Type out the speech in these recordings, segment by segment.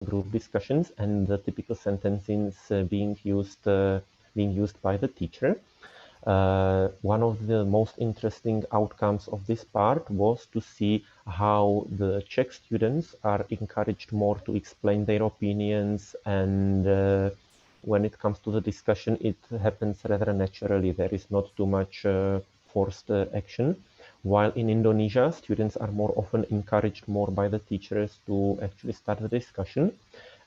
group discussions and the typical sentences being used by the teacher. One of the most interesting outcomes of this part was to see how the Czech students are encouraged more to explain their opinions, and when it comes to the discussion, it happens rather naturally. There is not too much forced action. While in Indonesia, students are more often encouraged more by the teachers to actually start the discussion.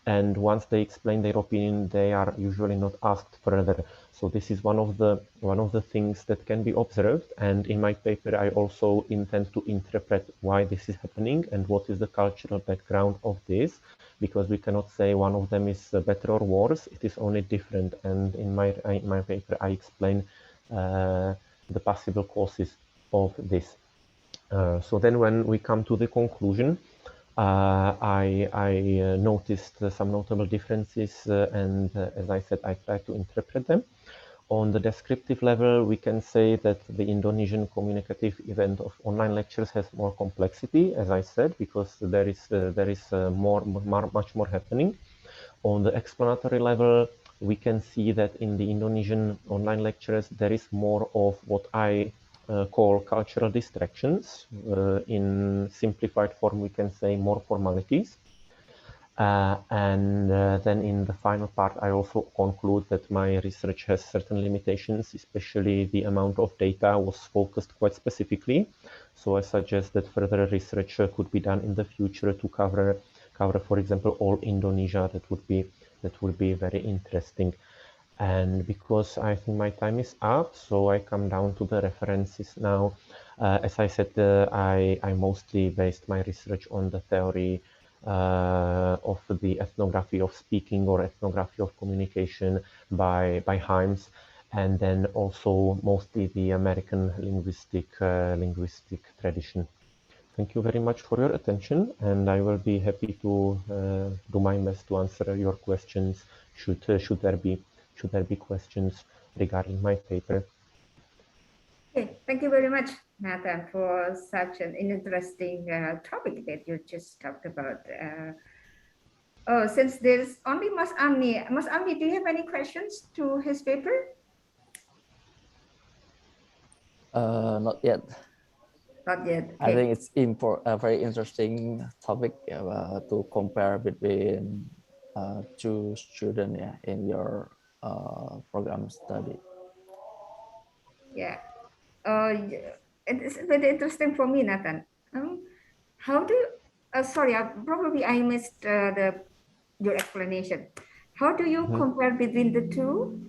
And once they explain their opinion, they are usually not asked further. So this is one of the things that can be observed. And in my paper, I also intend to interpret why this is happening and what is the cultural background of this, because we cannot say one of them is better or worse. It is only different. And in my paper, I explain the possible causes of this. So then when we come to the conclusion, I noticed some notable differences, and as I said, I tried to interpret them. On the descriptive level, we can say that the Indonesian communicative event of online lectures has more complexity, as I said, because there is much more happening. On the explanatory level, we can see that in the Indonesian online lectures, there is more of what I call cultural distractions. In simplified form, we can say more formalities. And then in the final part, I also conclude that my research has certain limitations, especially the amount of data was focused quite specifically. So I suggest that further research could be done in the future to cover, for example, all Indonesia. That would be very interesting. And because I think my time is up, so I come down to the references now. As I said, I mostly based my research on the theory of the ethnography of speaking or ethnography of communication by Himes, and then also mostly the American linguistic tradition. Thank you very much for your attention, and I will be happy to do my best to answer your questions should there be questions regarding my paper. Okay, thank you very much, Nathan, for such an interesting topic that you just talked about. Oh, since there's only Mas Amni, do you have any questions to his paper? Not yet. Not yet. Okay. I think it's a very interesting topic to compare between two students in your program study. Yeah. It's very interesting for me, Nathan. How do you, sorry, probably I missed your explanation. How do you compare between the two?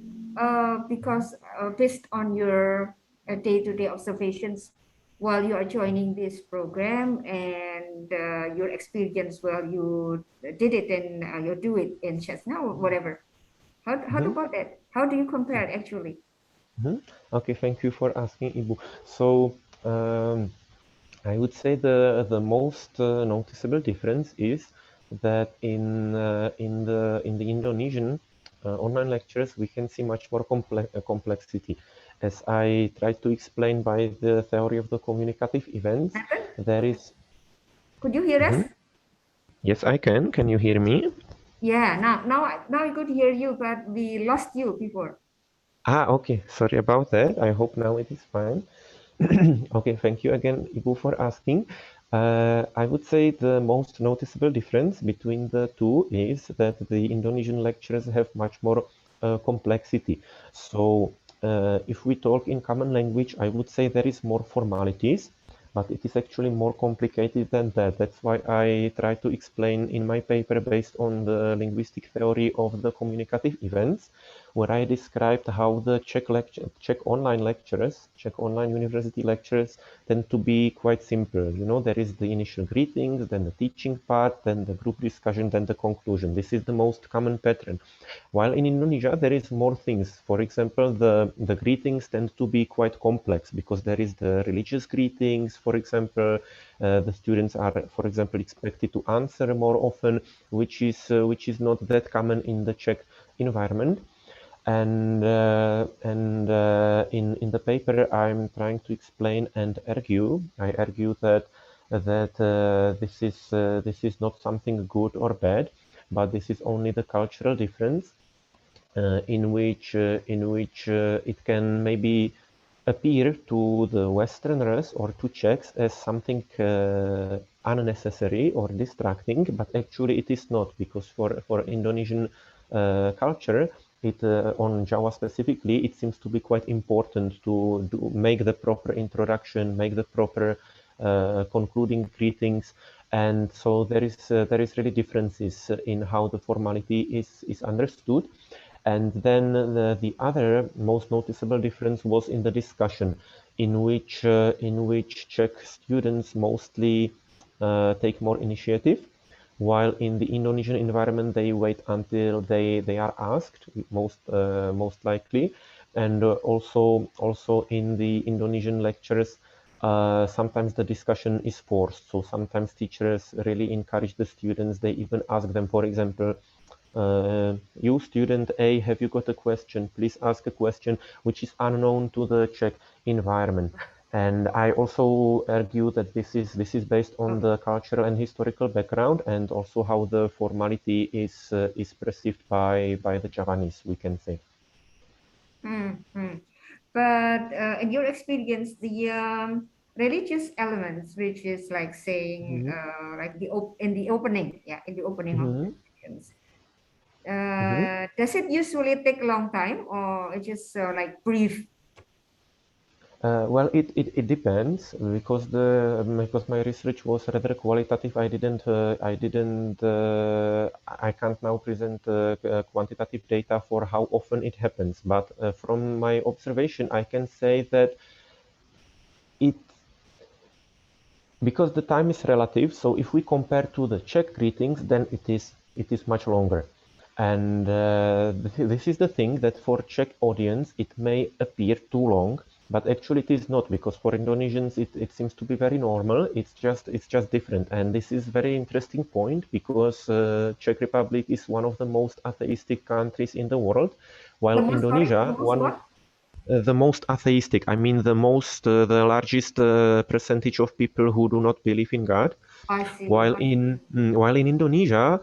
Because based on your day-to-day observations while you are joining this program and your experience while you did it and you do it in Chesna or whatever. How about that? How do you compare it actually? Okay, thank you for asking, Ibu. So I would say the most noticeable difference is that in the Indonesian online lectures we can see much more complexity. As I tried to explain by the theory of the communicative events, there is. Could you hear us? Yes, I can. Can you hear me? Yeah, now I could hear you, but we lost you before. Okay. Sorry about that. I hope now it is fine. Okay, thank you again, Ibu, for asking. I would say the most noticeable difference between the two is that the Indonesian lectures have much more complexity. So, if we talk in common language, I would say there is more formalities, but it is actually more complicated than that. That's why I try to explain in my paper based on the linguistic theory of the communicative events, where I described how the Czech online lectures, Czech online university lectures tend to be quite simple. You know, there is the initial greetings, then the teaching part, then the group discussion, then the conclusion. This is the most common pattern. While in Indonesia, there is more things. For example, the greetings tend to be quite complex because there is the religious greetings. For example, the students are, for example, expected to answer more often, which is not that common in the Czech environment. And in the paper, I'm trying to explain and argue. I argue that this is not something good or bad, but this is only the cultural difference in which it can maybe appear to the Westerners or to Czechs as something unnecessary or distracting, but actually it is not, because for Indonesian culture, it on Java specifically, it seems to be quite important to make the proper introduction, make the proper concluding greetings, and so there is really differences in how the formality is understood. And then the other most noticeable difference was in the discussion, in which Czech students mostly take more initiative, while in the Indonesian environment they wait until they are asked, most likely, and also in the Indonesian lectures. Sometimes the discussion is forced, so sometimes teachers really encourage the students. They even ask them, for example, you student A, have you got a question? Please ask a question which is unknown to the Czech environment. And I also argue that this is based on the cultural and historical background, and also how the formality is perceived by the Javanese, we can say. But in your experience, the religious elements, which is like saying, like in the opening, in the opening of the sessions, does it usually take a long time, or it just like brief? Well, it depends, because my research was rather qualitative. I can't now present quantitative data for how often it happens. But from my observation, I can say that it because the time is relative. So if we compare to the Czech greetings, then it is much longer. And this is the thing, that for Czech audience it may appear too long, but actually it is not, because for Indonesians it seems to be very normal. It's just different, and this is very interesting point, because Czech Republic is one of the most atheistic countries in the world, while Indonesia the most atheistic. I mean, the largest percentage of people who do not believe in God. I see. While in Indonesia,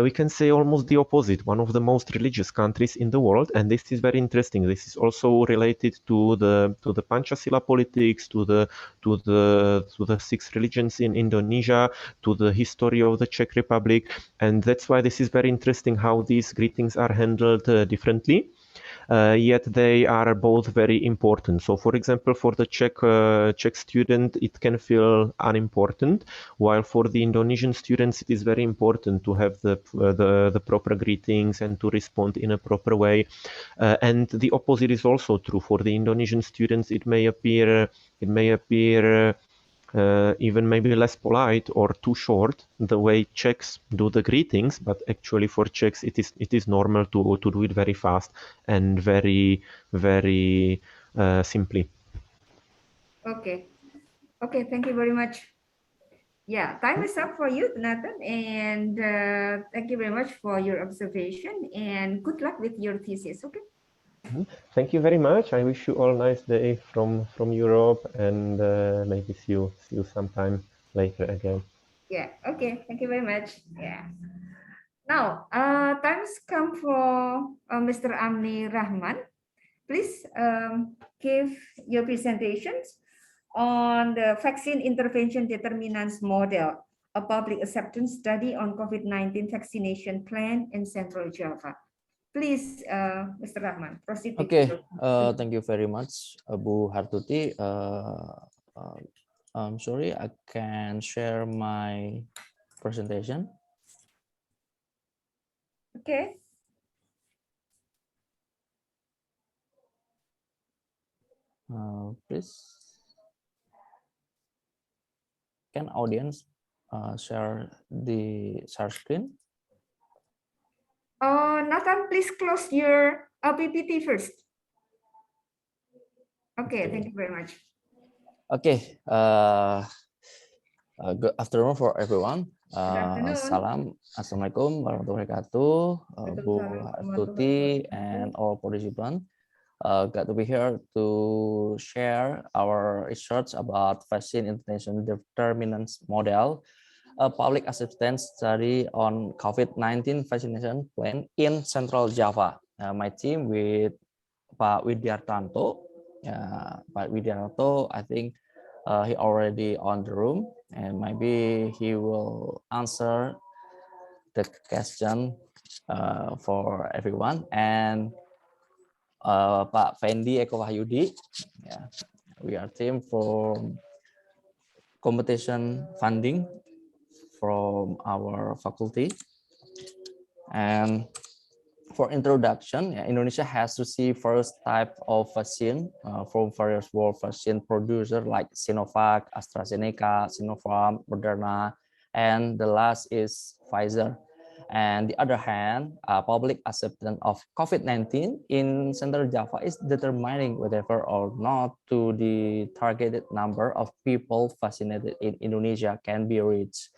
we can say almost the opposite, one of the most religious countries in the world, and this is very interesting. This is also related to the Pancasila politics, to the six religions in Indonesia, to the history of the Czech Republic, and that's why this is very interesting how these greetings are handled differently. Yet they are both very important. So, for example, for the Czech student, it can feel unimportant, while for the Indonesian students, it is very important to have the proper greetings and to respond in a proper way. And the opposite is also true. For the Indonesian students, it may appear even maybe less polite or too short, the way Czechs do the greetings, but actually for Czechs it is normal to do it very fast and very simply. Okay. Thank you very much. Yeah, time is up for you, Nathan, and thank you very much for your observation, and good luck with your thesis. Okay. Thank you very much. I wish you all a nice day from Europe, and maybe see you sometime later again. Yeah. Okay. Thank you very much. Yeah. Now, time's come for Mr. Amni Rahman. Please give your presentations on the vaccine intervention determinants model, a public acceptance study on COVID-19 vaccination plan in Central Java. Please, Mr. Rahman, proceed. Okay, thank you very much, Bu Hartuti. I'm sorry, I can share my presentation. Okay. Please, can audience share the share screen? Nathan, please close your PPT first. Okay, thank you very much. Okay, good afternoon for everyone. Assalamualaikum warahmatullahi wabarakatuh, Bu Hartuti and all participants. Glad to be here to share our research about vaccine intervention determinants model a public acceptance study on COVID-19 vaccination plan in Central Java. My team with Pak Widyartanto. Pak Widyartanto, I think he already on the room, and maybe he will answer the question for everyone. And Pak Fendi Eko Wahyudi, we are team for competition funding from our faculty. And for introduction, Indonesia has received first type of vaccine from various world vaccine producers like Sinovac, AstraZeneca, Sinopharm, Moderna, and the last is Pfizer. And the other hand, public acceptance of COVID-19 in Central Java is determining whether or not to the targeted number of people vaccinated in Indonesia can be reached.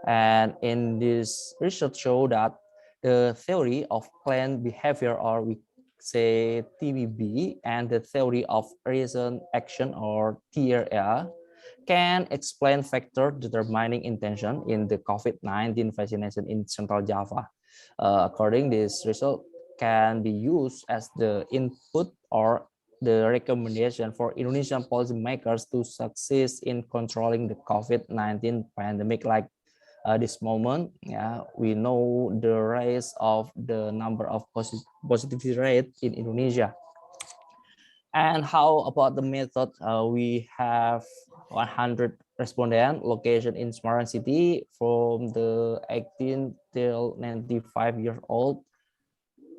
And in this research show that the theory of planned behavior, or we say TBB, and the theory of reason action, or TRA, can explain factor determining intention in the COVID-19 vaccination in Central Java. According this result can be used as the input or the recommendation for Indonesian policymakers to succeed in controlling the COVID-19 pandemic. Like this moment, we know the rise of the number of positivity rate in Indonesia. And how about the method? We have 100 respondent location in Semarang City from the 18 till 95 years old,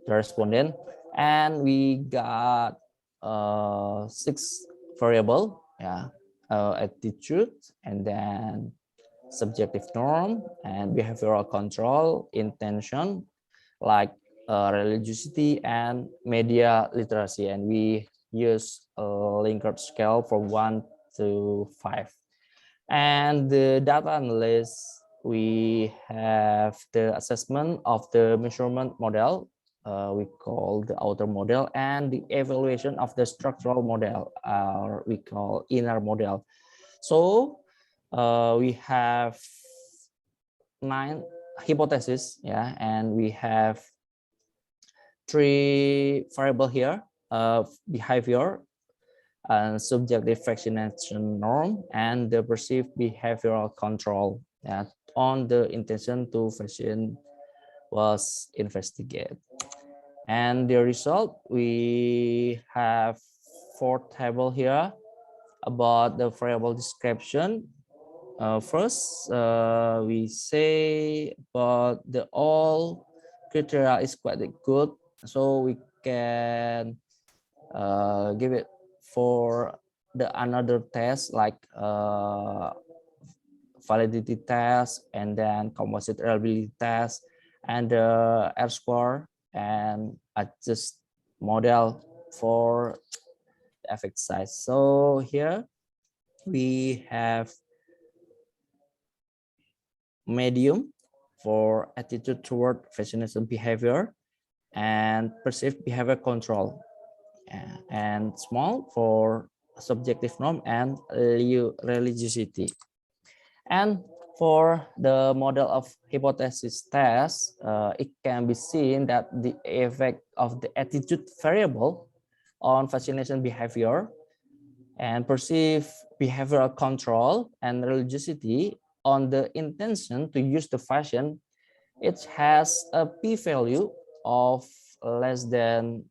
the respondent, and we got 6 variable, attitude, and then subjective norm, and behavioral control, intention, like religiosity and media literacy. And we use a Likert scale from 1 to 5. And the data analysis, we have the assessment of the measurement model, we call the outer model, and the evaluation of the structural model, we call inner model. So we have 9 hypotheses, and we have 3 variable here, behavior and subjective vaccination norm, and the perceived behavioral control on the intention to vaccine was investigated. And the result, we have 4 table here about the variable description. First, we say about the all criteria is quite good, so we can give it for the another test like validity test, and then composite reliability test, and the R score, and adjust model for the effect size. So here we have medium for attitude toward vaccination behavior and perceived behavior control, and small for subjective norm and religiosity. And for the model of hypothesis test, it can be seen that the effect of the attitude variable on vaccination behavior and perceived behavioral control and religiosity on the intention to use the vaccine, it has a p-value of less than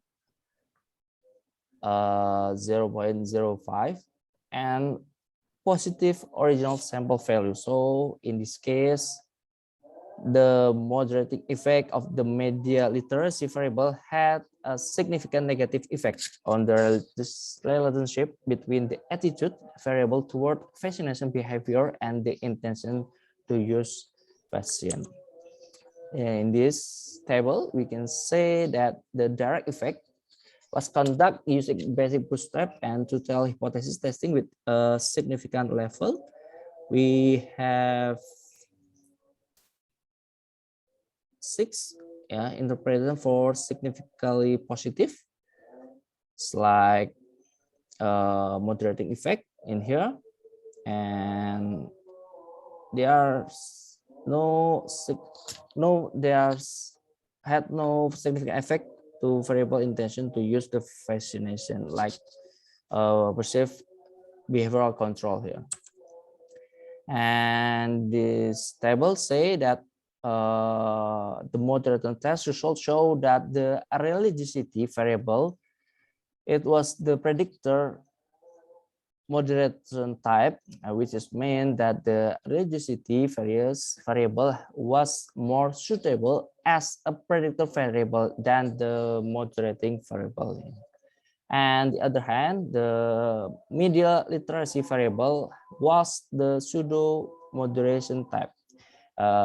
0.05 and positive original sample value. So in this case, the moderating effect of the media literacy variable had a significant negative effect on the relationship between the attitude variable toward vaccination behavior and the intention to use vaccine. In this table, we can say that the direct effect was conducted using basic bootstrap and total hypothesis testing with a significant level. We have 6 interpretation for significantly positive. It's like moderating effect in here, and there are there's had no significant effect to variable intention to use the fascination like perceived behavioral control here. And this table say that the moderator test results show that the religiosity variable, it was the predictor moderation type, which is mean that the religiosity variable was more suitable as a predictor variable than the moderating variable. And the other hand, the media literacy variable was the pseudo moderation type,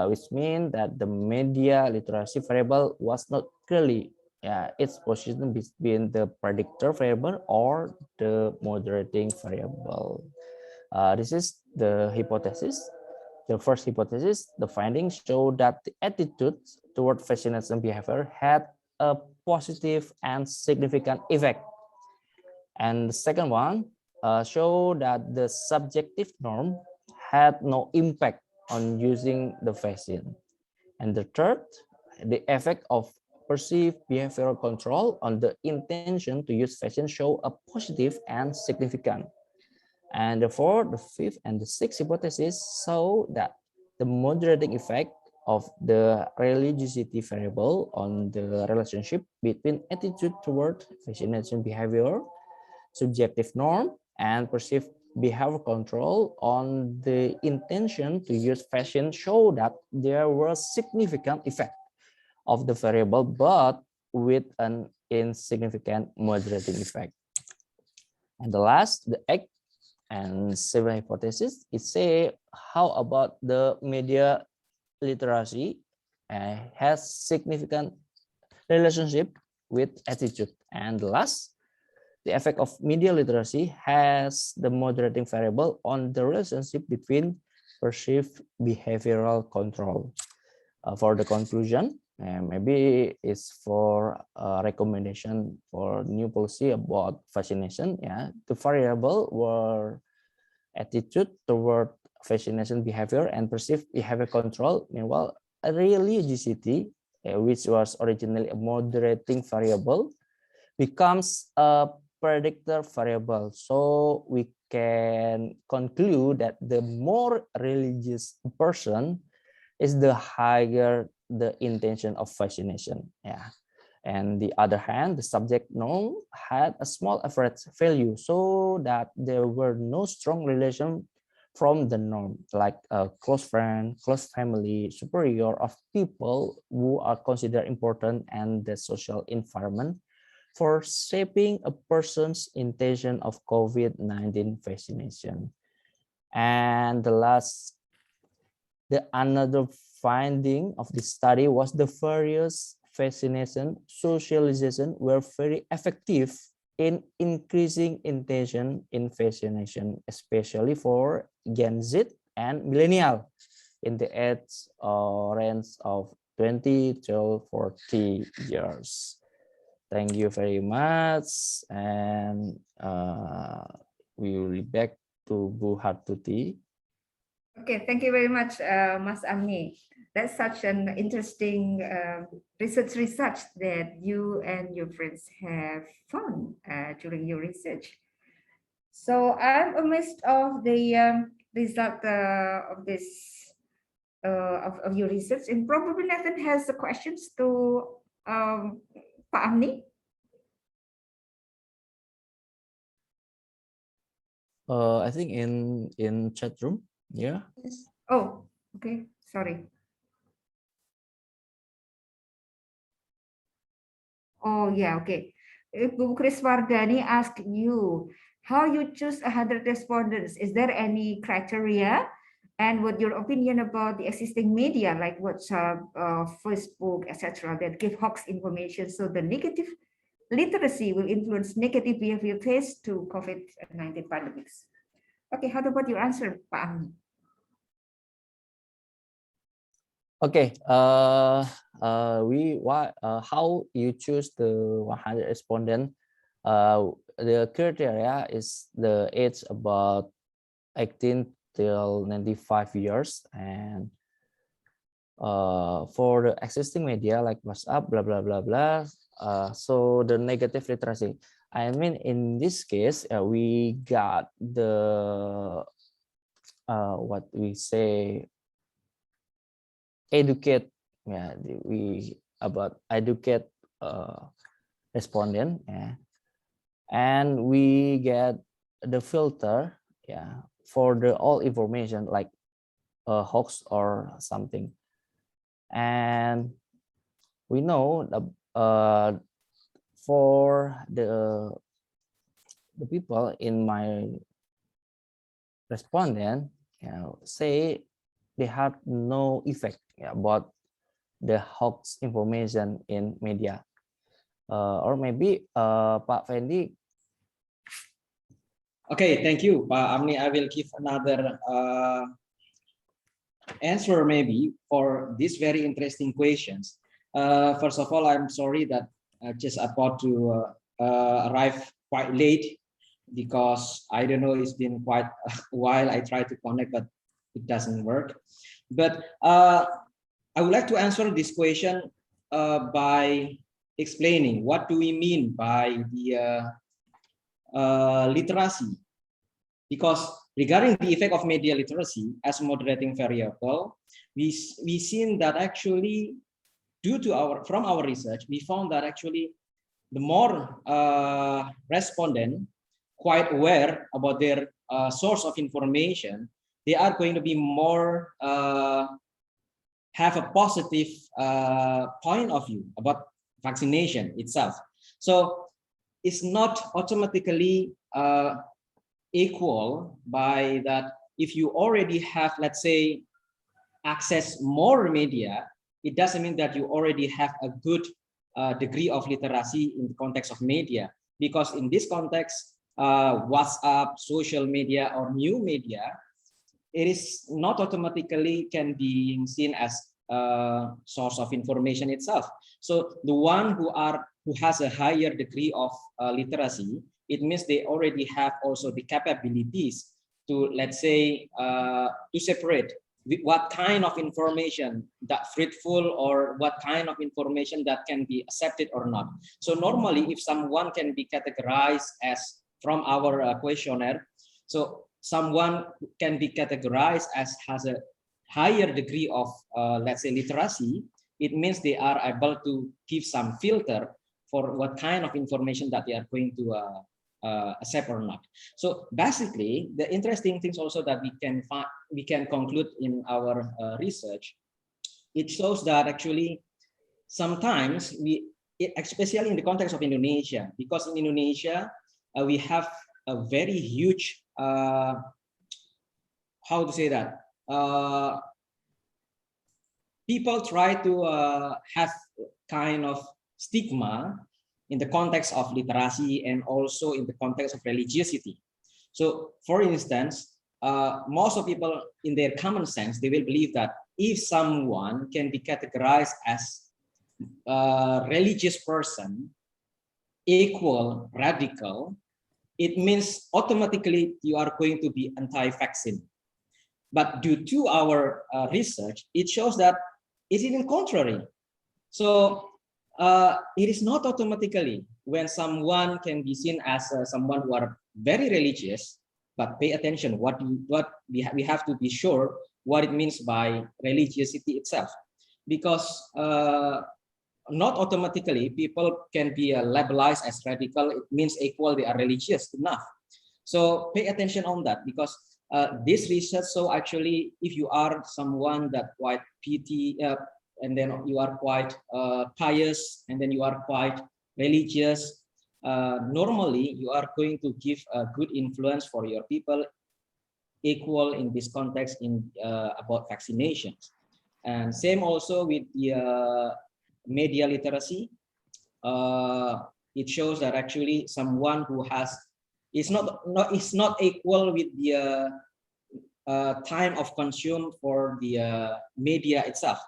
which means that the media literacy variable was not clearly its position between the predictor variable or the moderating variable. This is the hypothesis. The first hypothesis, the findings show that the attitude toward fascination behavior had a positive and significant effect. And the second one show that the subjective norm had no impact on using the vaccine. And the third, the effect of perceived behavioral control on the intention to use vaccine show a positive and significant. And the fourth, the fifth, and the sixth hypothesis show that the moderating effect of the religiosity variable on the relationship between attitude toward vaccination behavior, subjective norm, and perceived behavior control on the intention to use fashion show that there was significant effect of the variable, but with an insignificant moderating effect. And the last, the eighth and seventh hypothesis, it say how about the media literacy has significant relationship with attitude. And the last, the effect of media literacy has the moderating variable on the relationship between perceived behavioral control. For the conclusion, maybe it's for a recommendation for new policy about vaccination. Yeah, the variable were attitude toward vaccination behavior and perceived behavior control. Meanwhile, a religiosity, which was originally a moderating variable, becomes a predictor variable. So we can conclude that the more religious person is, the higher the intention of vaccination. Yeah. And the other hand, the subject norm had a small average value, so that there were no strong relation from the norm, like a close friend, close family, superior of people who are considered important, and the social environment for shaping a person's intention of COVID-19 vaccination. And another finding of this study was the various vaccination socialization were very effective in increasing intention in vaccination, especially for Gen Z and millennial in the age range of 20 to 40 years. Thank you very much, and we will be back to Bu Hartuti. Okay, thank you very much, Mas Amni. That's such an interesting research that you and your friends have found during your research. So I'm amazed of the result of this of your research, and probably Nathan has the questions to Pak Amni. I think in chat room. Yeah. Oh, okay. Sorry. Oh, yeah. Okay. Bu Chris Wardani asked you how you choose 100 respondents. Is there any criteria? And what your opinion about the existing media like WhatsApp, Facebook, etc., that give hoax information? So the negative literacy will influence negative behavior faced to COVID-19 pandemics. Okay, how about your answer, Pak Amni? Okay, how you choose the 100 respondent? The criteria is the age about 18 till 95 years, and for the existing media like WhatsApp, blah blah blah blah. So the negative literacy. I mean, in this case, we got the what we say educate. Yeah, we about educate respondent. Yeah, and we get the filter. Yeah, for the all information like a hoax or something. And we know the for the people in my respondent, say they had no effect about the hoax information in media. Or maybe Pak Fendi. Okay, thank you, Pak Amni. I will give another answer maybe for these very interesting questions. First of all, I'm sorry that I just about to arrive quite late because I don't know, it's been quite a while. I try to connect, but it doesn't work. But I would like to answer this question by explaining what do we mean by the literacy. Because regarding the effect of media literacy as a moderating variable, we've seen that actually from our research, we found that actually the more respondent quite aware about their source of information, they are going to be more have a positive point of view about vaccination itself. So it's not automatically equal by that if you already have, let's say, access more media, it doesn't mean that you already have a good degree of literacy in the context of media, because in this context, WhatsApp, social media, or new media, it is not automatically can be seen as a source of information itself. So the one who has a higher degree of literacy, it means they already have also the capabilities to, let's say, to separate what kind of information that fruitful or what kind of information that can be accepted or not. So normally, if someone can be categorized as from our questionnaire, so someone can be categorized as has a higher degree of, let's say, literacy, it means they are able to give some filter for what kind of information that they are going to accept or not. So basically, the interesting things also that we can conclude in our research, it shows that actually sometimes especially in the context of Indonesia, because in Indonesia we have a very huge how to say that people try to have kind of stigma in the context of literacy and also in the context of religiosity. So for instance, most of people in their common sense, they will believe that if someone can be categorized as a religious person, equal, radical, it means automatically you are going to be anti-vaccine. But due to our research, it shows that it's even contrary. So it is not automatically when someone can be seen as someone who are very religious, but pay attention what we have to be sure what it means by religiosity itself, because not automatically people can be labelized as radical. It means equal, they are religious enough. So pay attention on that, because this research, so actually if you are someone that quite pity and then you are quite pious and then you are quite religious, normally you are going to give a good influence for your people equal in this context in about vaccinations. And same also with the media literacy. It shows that actually someone who has is not equal with the time of consume for the media itself,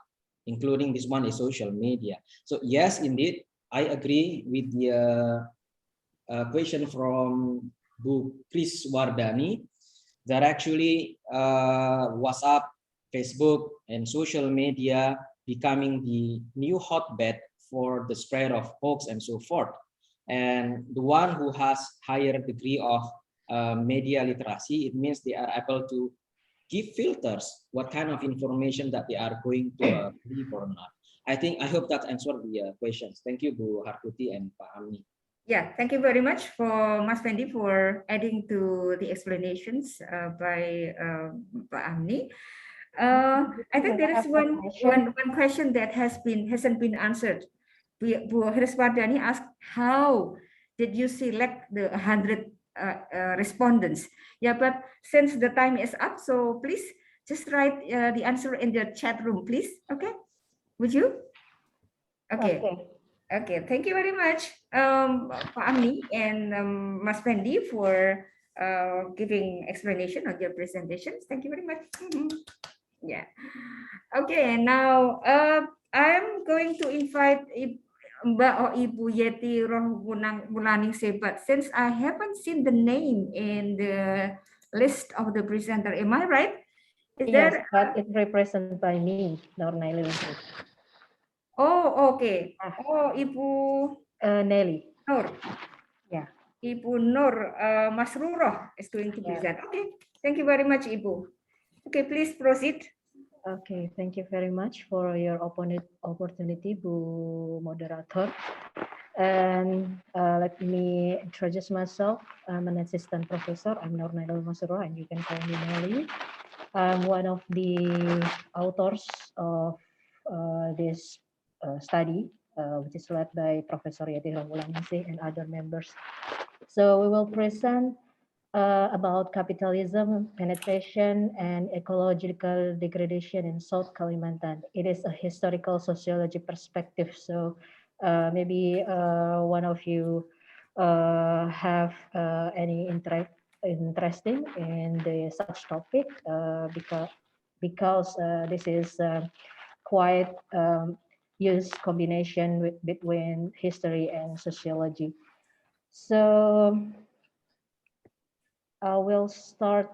including this one is social media. So yes, indeed, I agree with the question from Bu Chris Wardani that actually WhatsApp, Facebook and social media becoming the new hotbed for the spread of hoax and so forth. And the one who has higher degree of media literacy, it means they are able to give filters what kind of information that they are going to believe or not. I hope that answered the questions. Thank you, Bu Hartuti and Pak Amni. Yeah, thank you very much for Mas Fendi for adding to the explanations by Pak Amni. I think there is one question that hasn't been answered. Bu Hriswardani asked, how did you select the 100 respondents? Yeah, but since the time is up, so please just write the answer in the chat room, please. Okay, would you? Okay. Okay, thank you very much, Pak Amni and Mas Fendi for giving explanation of your presentations. Thank you very much. Yeah. Okay, now I'm going to invite Mbak or Ibu Yeti Rohmunaning Sebat. Since I haven't seen the name in the list of the presenter, am I right? Is yes, there, but it's represented by me, Nornaili. Oh, okay. Oh, Ibu Nelly. Nur. Yeah. Ibu Nur Masruroh is going to present. Okay. Thank you very much, Ibu. Okay, please proceed. Okay, thank you very much for your opportunity, Bu Moderator. And let me introduce myself. I'm an assistant professor. I'm Nornaili Masruroh, and you can call me Nelly. I'm one of the authors of this study, which is led by Professor Yeti Rohmunaning and other members. So we will present about capitalism, penetration, and ecological degradation in South Kalimantan. It is a historical sociology perspective. So maybe one of you have any interesting in the such topic because this is quite use combination between history and sociology. So I will start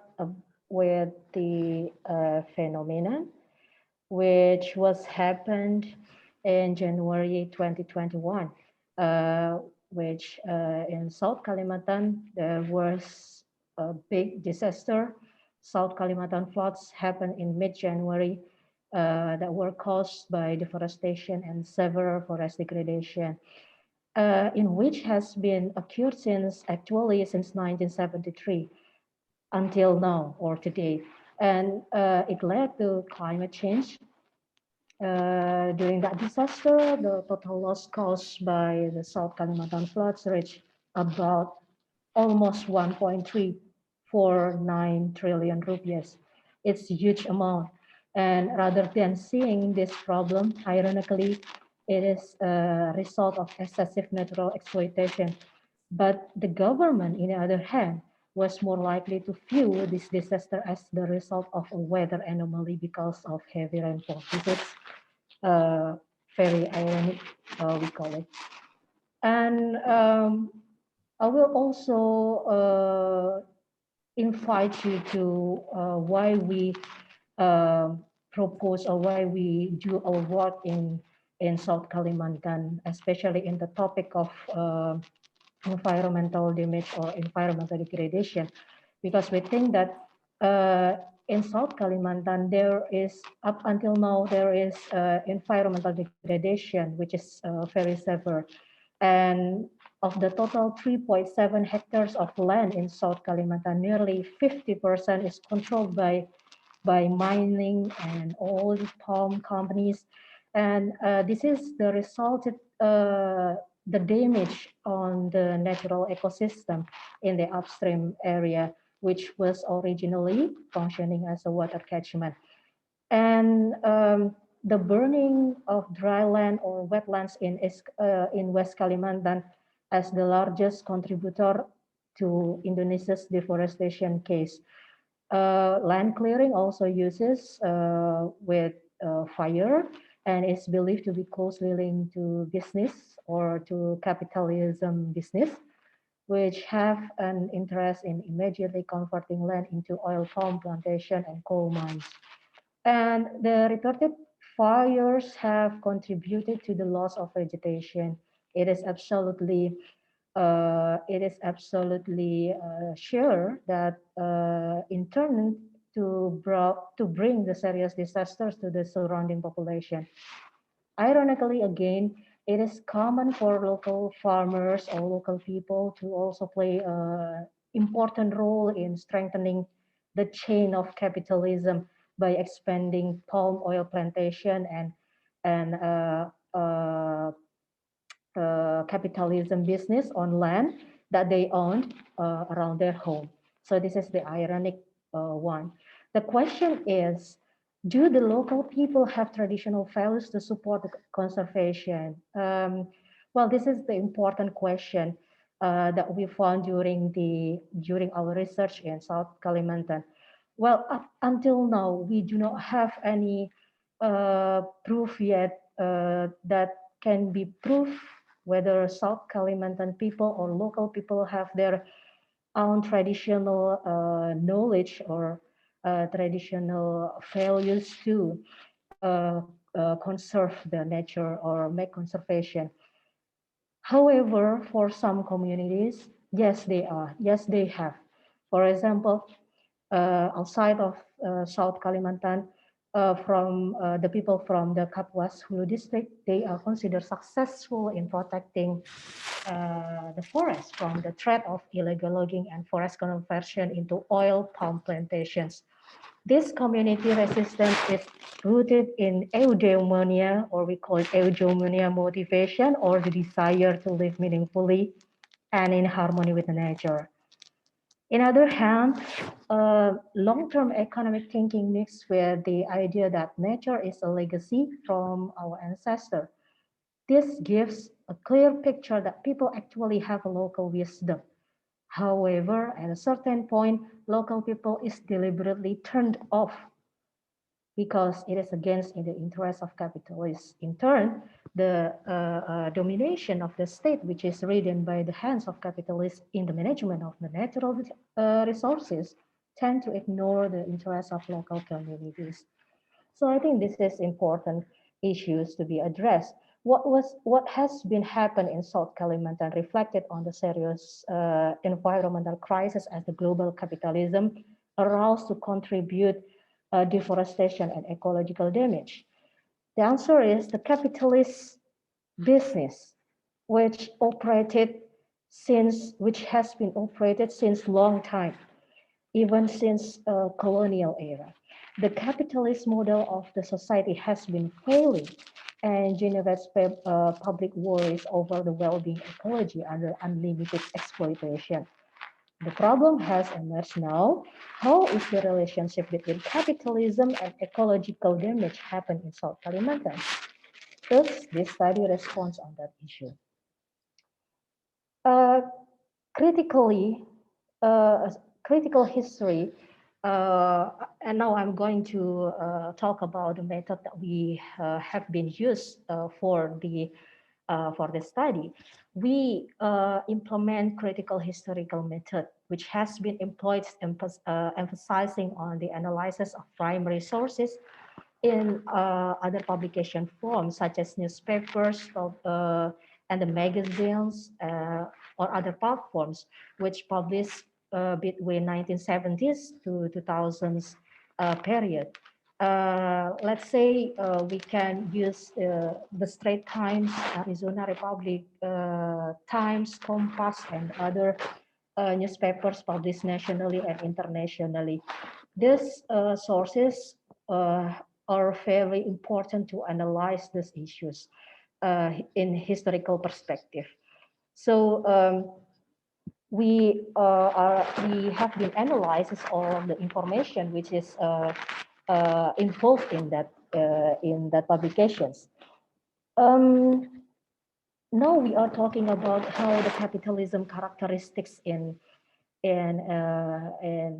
with the phenomenon which was happened in January 2021, which in South Kalimantan there was a big disaster. South Kalimantan floods happened in mid-January that were caused by deforestation and severe forest degradation, in which has been occurred since 1973 until now or today. And it led to climate change. During that disaster, the total loss caused by the South Kalimantan floods reached about almost 1.349 trillion rupees. It's a huge amount. And rather than seeing this problem, ironically, it is a result of excessive natural exploitation. But the government, on the other hand, was more likely to view this disaster as the result of a weather anomaly because of heavy rainfall. This is very ironic, we call it. And I will also invite you to why we propose or why we do our work in South Kalimantan, especially in the topic of environmental damage or environmental degradation, because we think that in South Kalimantan there is, up until now, there is environmental degradation, which is very severe. And of the total 3.7 hectares of land in South Kalimantan, nearly 50% is controlled by mining and oil palm companies. And this is the result of the damage on the natural ecosystem in the upstream area, which was originally functioning as a water catchment. And the burning of dry land or wetlands in West Kalimantan as the largest contributor to Indonesia's deforestation case. Land clearing also uses with fire and is believed to be closely linked to business or to capitalism business, which have an interest in immediately converting land into oil palm plantation and coal mines. And the reported fires have contributed to the loss of vegetation. It is absolutely sure that in turn to bring the serious disasters to the surrounding population. Ironically, again, it is common for local farmers or local people to also play an important role in strengthening the chain of capitalism by expanding palm oil plantation and capitalism business on land that they owned around their home. So this is the ironic one. The question is, do the local people have traditional values to support the conservation? Well, this is the important question that we found during our research in South Kalimantan. Well, up until now, we do not have any proof yet that can be proof whether South Kalimantan people or local people have their own traditional knowledge or traditional values to conserve the nature or make conservation. However, for some communities, yes, they are. Yes, they have. For example, outside of South Kalimantan, from the people from the Kapuas Hulu district, they are considered successful in protecting the forest from the threat of illegal logging and forest conversion into oil palm plantations. This community resistance is rooted in eudaimonia, or we call it eudaimonia motivation, or the desire to live meaningfully and in harmony with nature. In other hand, long-term economic thinking mixed with the idea that nature is a legacy from our ancestors. This gives a clear picture that people actually have a local wisdom. However, at a certain point, local people is deliberately turned off because it is against in the interest of capitalists. In turn, the domination of the state, which is ridden by the hands of capitalists in the management of the natural resources, tend to ignore the interests of local communities. So I think this is important issues to be addressed. What has been happened in South Kalimantan reflected on the serious environmental crisis as the global capitalism aroused to contribute deforestation and ecological damage. The answer is the capitalist business, which has been operated since long time, even since colonial era. The capitalist model of the society has been failing and generates public worries over the well-being ecology under unlimited exploitation. The problem has emerged now. How is the relationship between capitalism and ecological damage happen in South Kalimantan? Thus, this study responds on that issue. Uh, critically, critical history, and now I'm going to talk about the method that we have been used for the study. We implement critical historical method, which has been employed emphasizing on the analysis of primary sources in other publication forms, such as newspapers and the magazines or other platforms, which published between 1970s to 2000s period. Let's say we can use the Straits Times, Arizona Republic Times, Compass, and other newspapers published nationally and internationally. These sources are very important to analyze these issues in historical perspective. So we have been analyzing all of the information which is involved in that publications. Now we are talking about how the capitalism characteristics in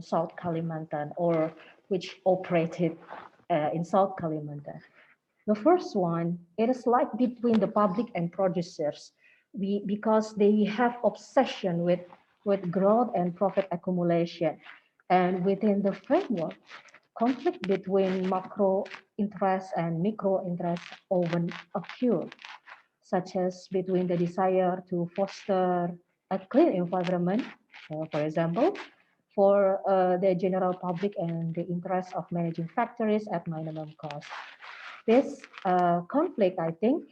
South Kalimantan, or which operated in South Kalimantan. The first one, it is like between the public and producers, because they have obsession with growth and profit accumulation. And within the framework, conflict between macro interests and micro interests often occur, such as between the desire to foster a clean environment, for example, for the general public and the interest of managing factories at minimum cost. This conflict, I think,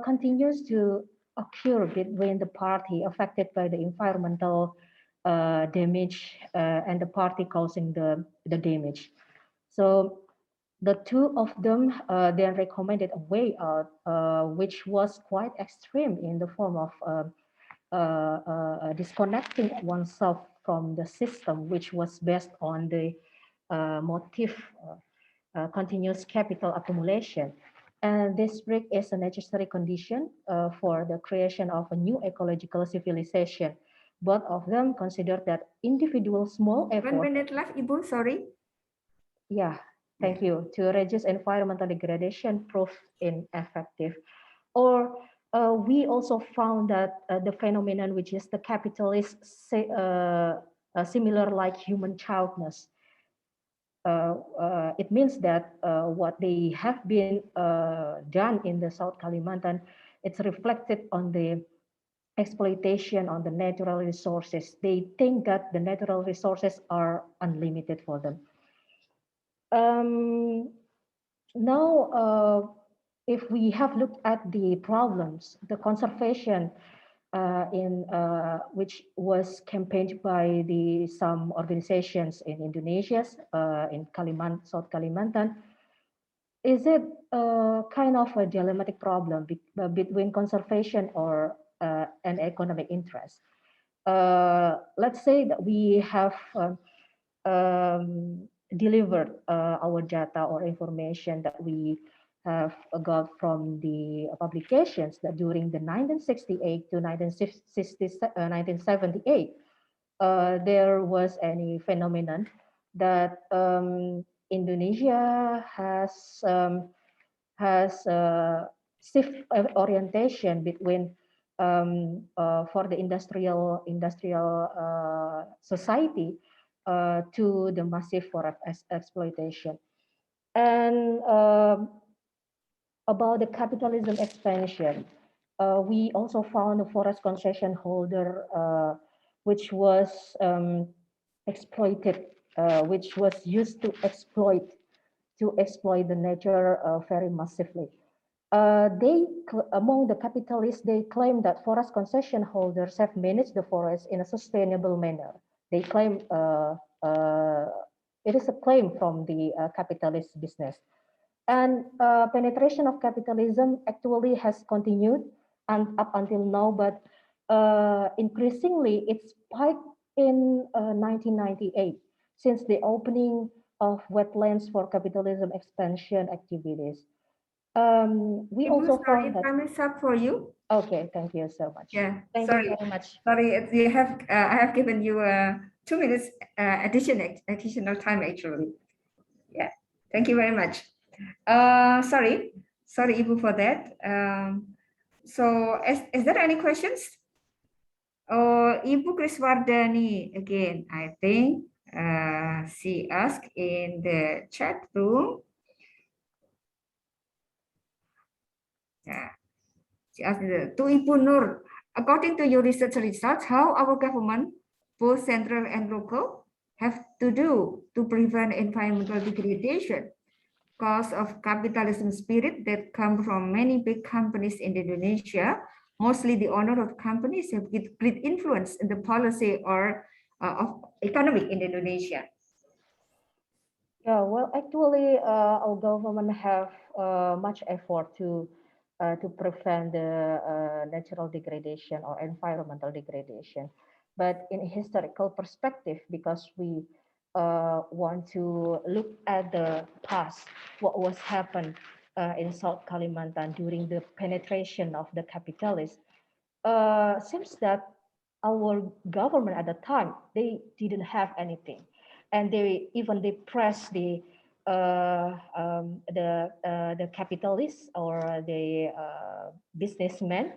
continues to occur between the party affected by the environmental damage and the party causing the damage. So the two of them then recommended a way out, which was quite extreme in the form of disconnecting oneself from the system, which was based on the motive continuous capital accumulation. And this break is a necessary condition for the creation of a new ecological civilization. Both of them consider that individual small effort. 1 minute left, Ibu, sorry. Yeah, thank you. To reduce environmental degradation proved ineffective. Or we also found that the phenomenon, which is the capitalist, similar like human childness. It means that what they have been done in the South Kalimantan, it's reflected on the exploitation on the natural resources. They think that the natural resources are unlimited for them. Now, if we have looked at the problems, the conservation which was campaigned by some organizations in Indonesia, in South Kalimantan, is it kind of a dilemmatic problem between conservation or an economic interest? Let's say that we have delivered our data or information that we have got from the publications that during the 1968 to 1978, there was any phenomenon that Indonesia has shift orientation between for the industrial society to the massive forest exploitation. And about the capitalism expansion, we also found a forest concession holder which was exploited, which was used to exploit the nature very massively. Among the capitalists, they claim that forest concession holders have managed the forest in a sustainable manner. They claim it is a claim from the capitalist business. And penetration of capitalism actually has continued and up until now, but increasingly it spiked in 1998 since the opening of wetlands for capitalism expansion activities. We also found that. Time is up for you. Okay, thank you so much. Yeah, thank you very much. Sorry, you have I have given you 2 minutes additional time actually. Yeah, thank you very much. Sorry, Ibu, for that. So, is there any questions? Ibu Kriswardani again, I think she asked in the chat room. Yeah, she asked to Ibu Nur, according to your research results, how our government, both central and local, have to do to prevent environmental degradation? Cause of capitalism spirit that come from many big companies in Indonesia. Mostly the owner of companies have great influence in the policy or of economic in Indonesia. Yeah, well, actually, our government have much effort to prevent the natural degradation or environmental degradation. But in a historical perspective, because we want to look at the past, what was happened in South Kalimantan during the penetration of the capitalists, seems that our government at the time, they didn't have anything. And they pressed the capitalists or the businessmen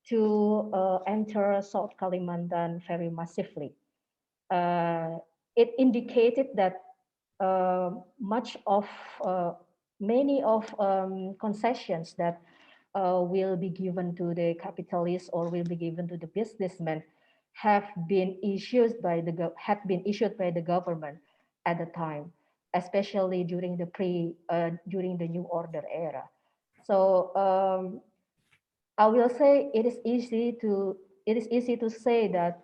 to enter South Kalimantan very massively. It indicated that much of many of concessions that will be given to the capitalists or will be given to the businessmen have been issued by the government at the time, especially during during the New Order era. So I will say it is easy to say that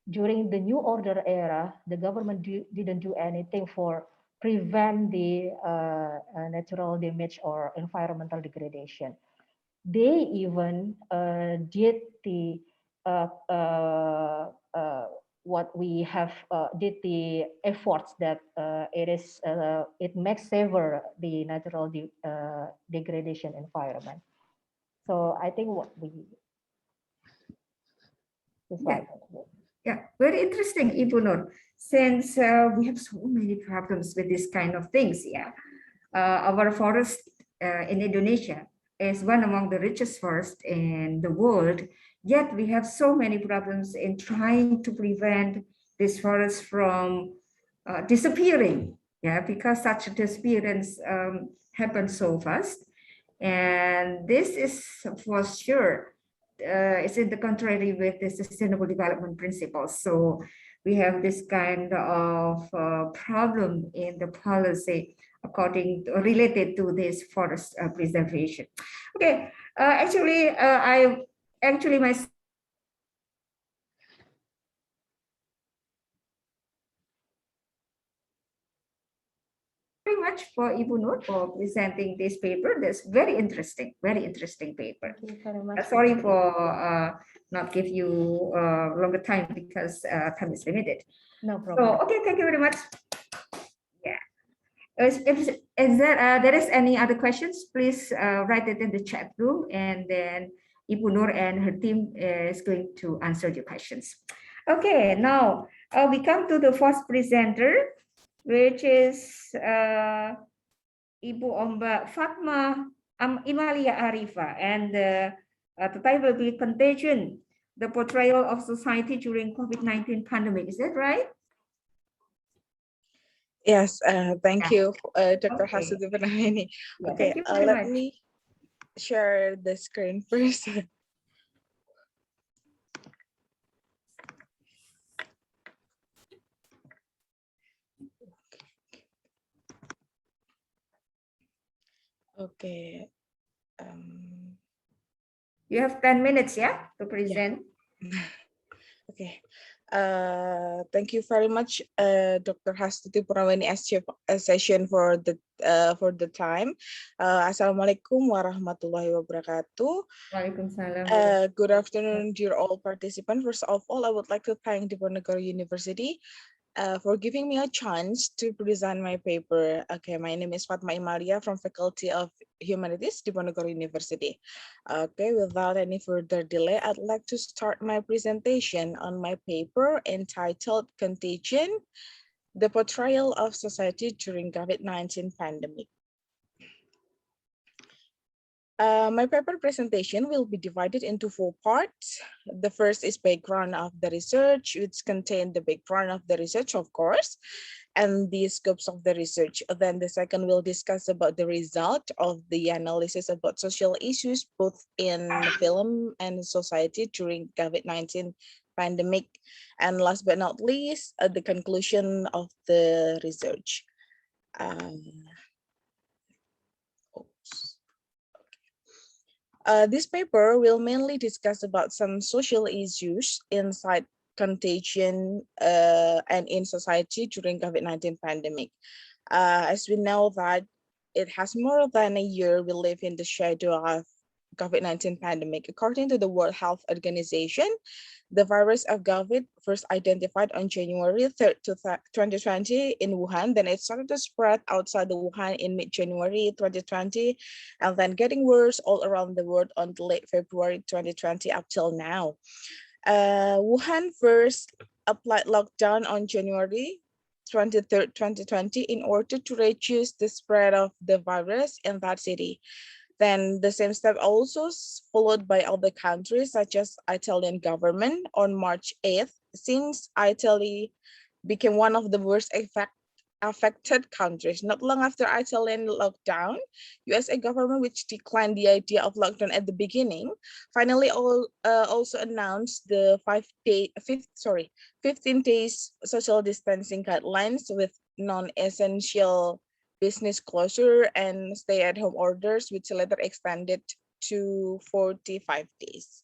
during the New Order era, the government didn't do anything for prevent the natural damage or environmental degradation. They even did the uh, uh, uh, what we have did the efforts that it makes safer the natural degradation environment. So I think what we decide. Yeah, very interesting, Ibu Nur. Since we have so many problems with this kind of things, yeah, our forest in Indonesia is one among the richest forests in the world. Yet we have so many problems in trying to prevent this forest from disappearing. Yeah, because such a disappearance happens so fast, and this is for sure it's in the contrary with the sustainable development principles. So we have this kind of problem in the policy related to this forest preservation. Okay, I actually my very much for Ibu Nur for presenting this paper. That's very interesting paper. Thank you very much. Sorry for not give you longer time because time is limited. No So, problem. okay, thank you very much. Yeah. Is there is any other questions, please write it in the chat room, and then Ibu Nur and her team is going to answer your questions. Okay, now we come to the first presenter, which is Ibu Omba Fatma Imalia Arifa, and the title will be Contagion, the Portrayal of Society During COVID-19 Pandemic. Is that right? Yes, thank you, Dr. Okay. Hasudu Purnameni. Yeah, Okay, thank you very let much. me share the screen first. Okay. You have 10 minutes, yeah, to present. Yeah. Okay. Thank you very much, Dr. Hastuti Purnameni session for the time. Assalamualaikum warahmatullahi wabarakatuh. Waalaikumsalam. Good afternoon, dear all participants. First of all, I would like to thank Diponegoro University for giving me a chance to present my paper. Okay, my name is Fatma Imalia from Faculty of Humanities, Diponegoro University. Okay, without any further delay, I'd like to start my presentation on my paper entitled Contagion, the Portrayal of Society During COVID-19 Pandemic. My paper presentation will be divided into 4 parts. The first is background of the research, which contain the background of the research, of course, and the scopes of the research. Then the second will discuss about the result of the analysis about social issues, both in film and society during COVID-19 pandemic. And last but not least, the conclusion of the research. This paper will mainly discuss about some social issues inside contagion and in society during COVID-19 pandemic. As we know that it has more than a year we live in the shadow of COVID-19 pandemic. According to the World Health Organization, the virus of COVID first identified on January 3rd, 2020 in Wuhan. Then it started to spread outside the Wuhan in mid-January 2020, and then getting worse all around the world on late February 2020 up till now. Wuhan first applied lockdown on January 23rd, 2020 in order to reduce the spread of the virus in that city. Then the same step also followed by other countries such as Italian government on March 8th, since Italy became one of the worst affected countries. Not long after Italian lockdown, USA government, which declined the idea of lockdown at the beginning, finally also announced the 15 days social distancing guidelines with non-essential business closure and stay-at-home orders, which later expanded to 45 days.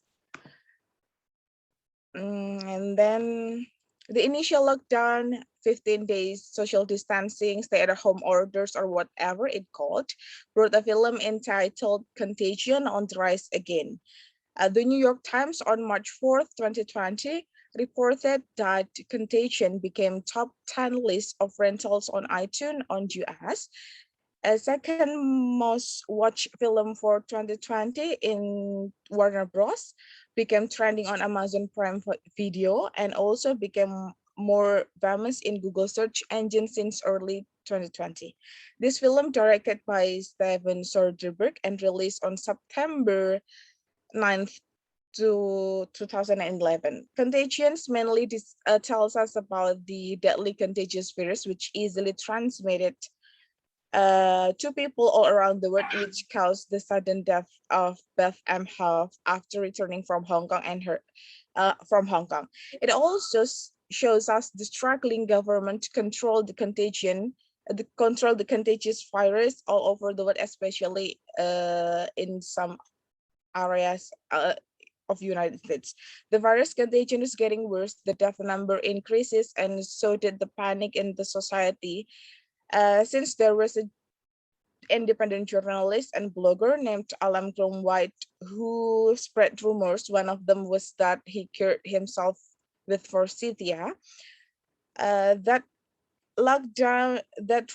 And then the initial lockdown, 15 days social distancing, stay-at-home orders, or whatever it called, brought a film entitled Contagion on the Rise Again. The New York Times on March 4th, 2020, reported that Contagion became top 10 list of rentals on iTunes on US, a second most watched film for 2020 in Warner Bros. Became trending on Amazon Prime Video and also became more famous in Google search engine since early 2020. This film, directed by Steven Soderbergh and released on September 9th to 2011. Contagions mainly tells us about the deadly contagious virus which easily transmitted to people all around the world, which caused the sudden death of Beth M. Huff after returning from Hong Kong from Hong Kong. It also shows us the struggling government to control the contagious virus all over the world, especially in some areas of United States. The virus contagion is getting worse, the death number increases, and so did the panic in the society. Since there was an independent journalist and blogger named Alam Chrome White who spread rumors. One of them was that he cured himself with forsythia. That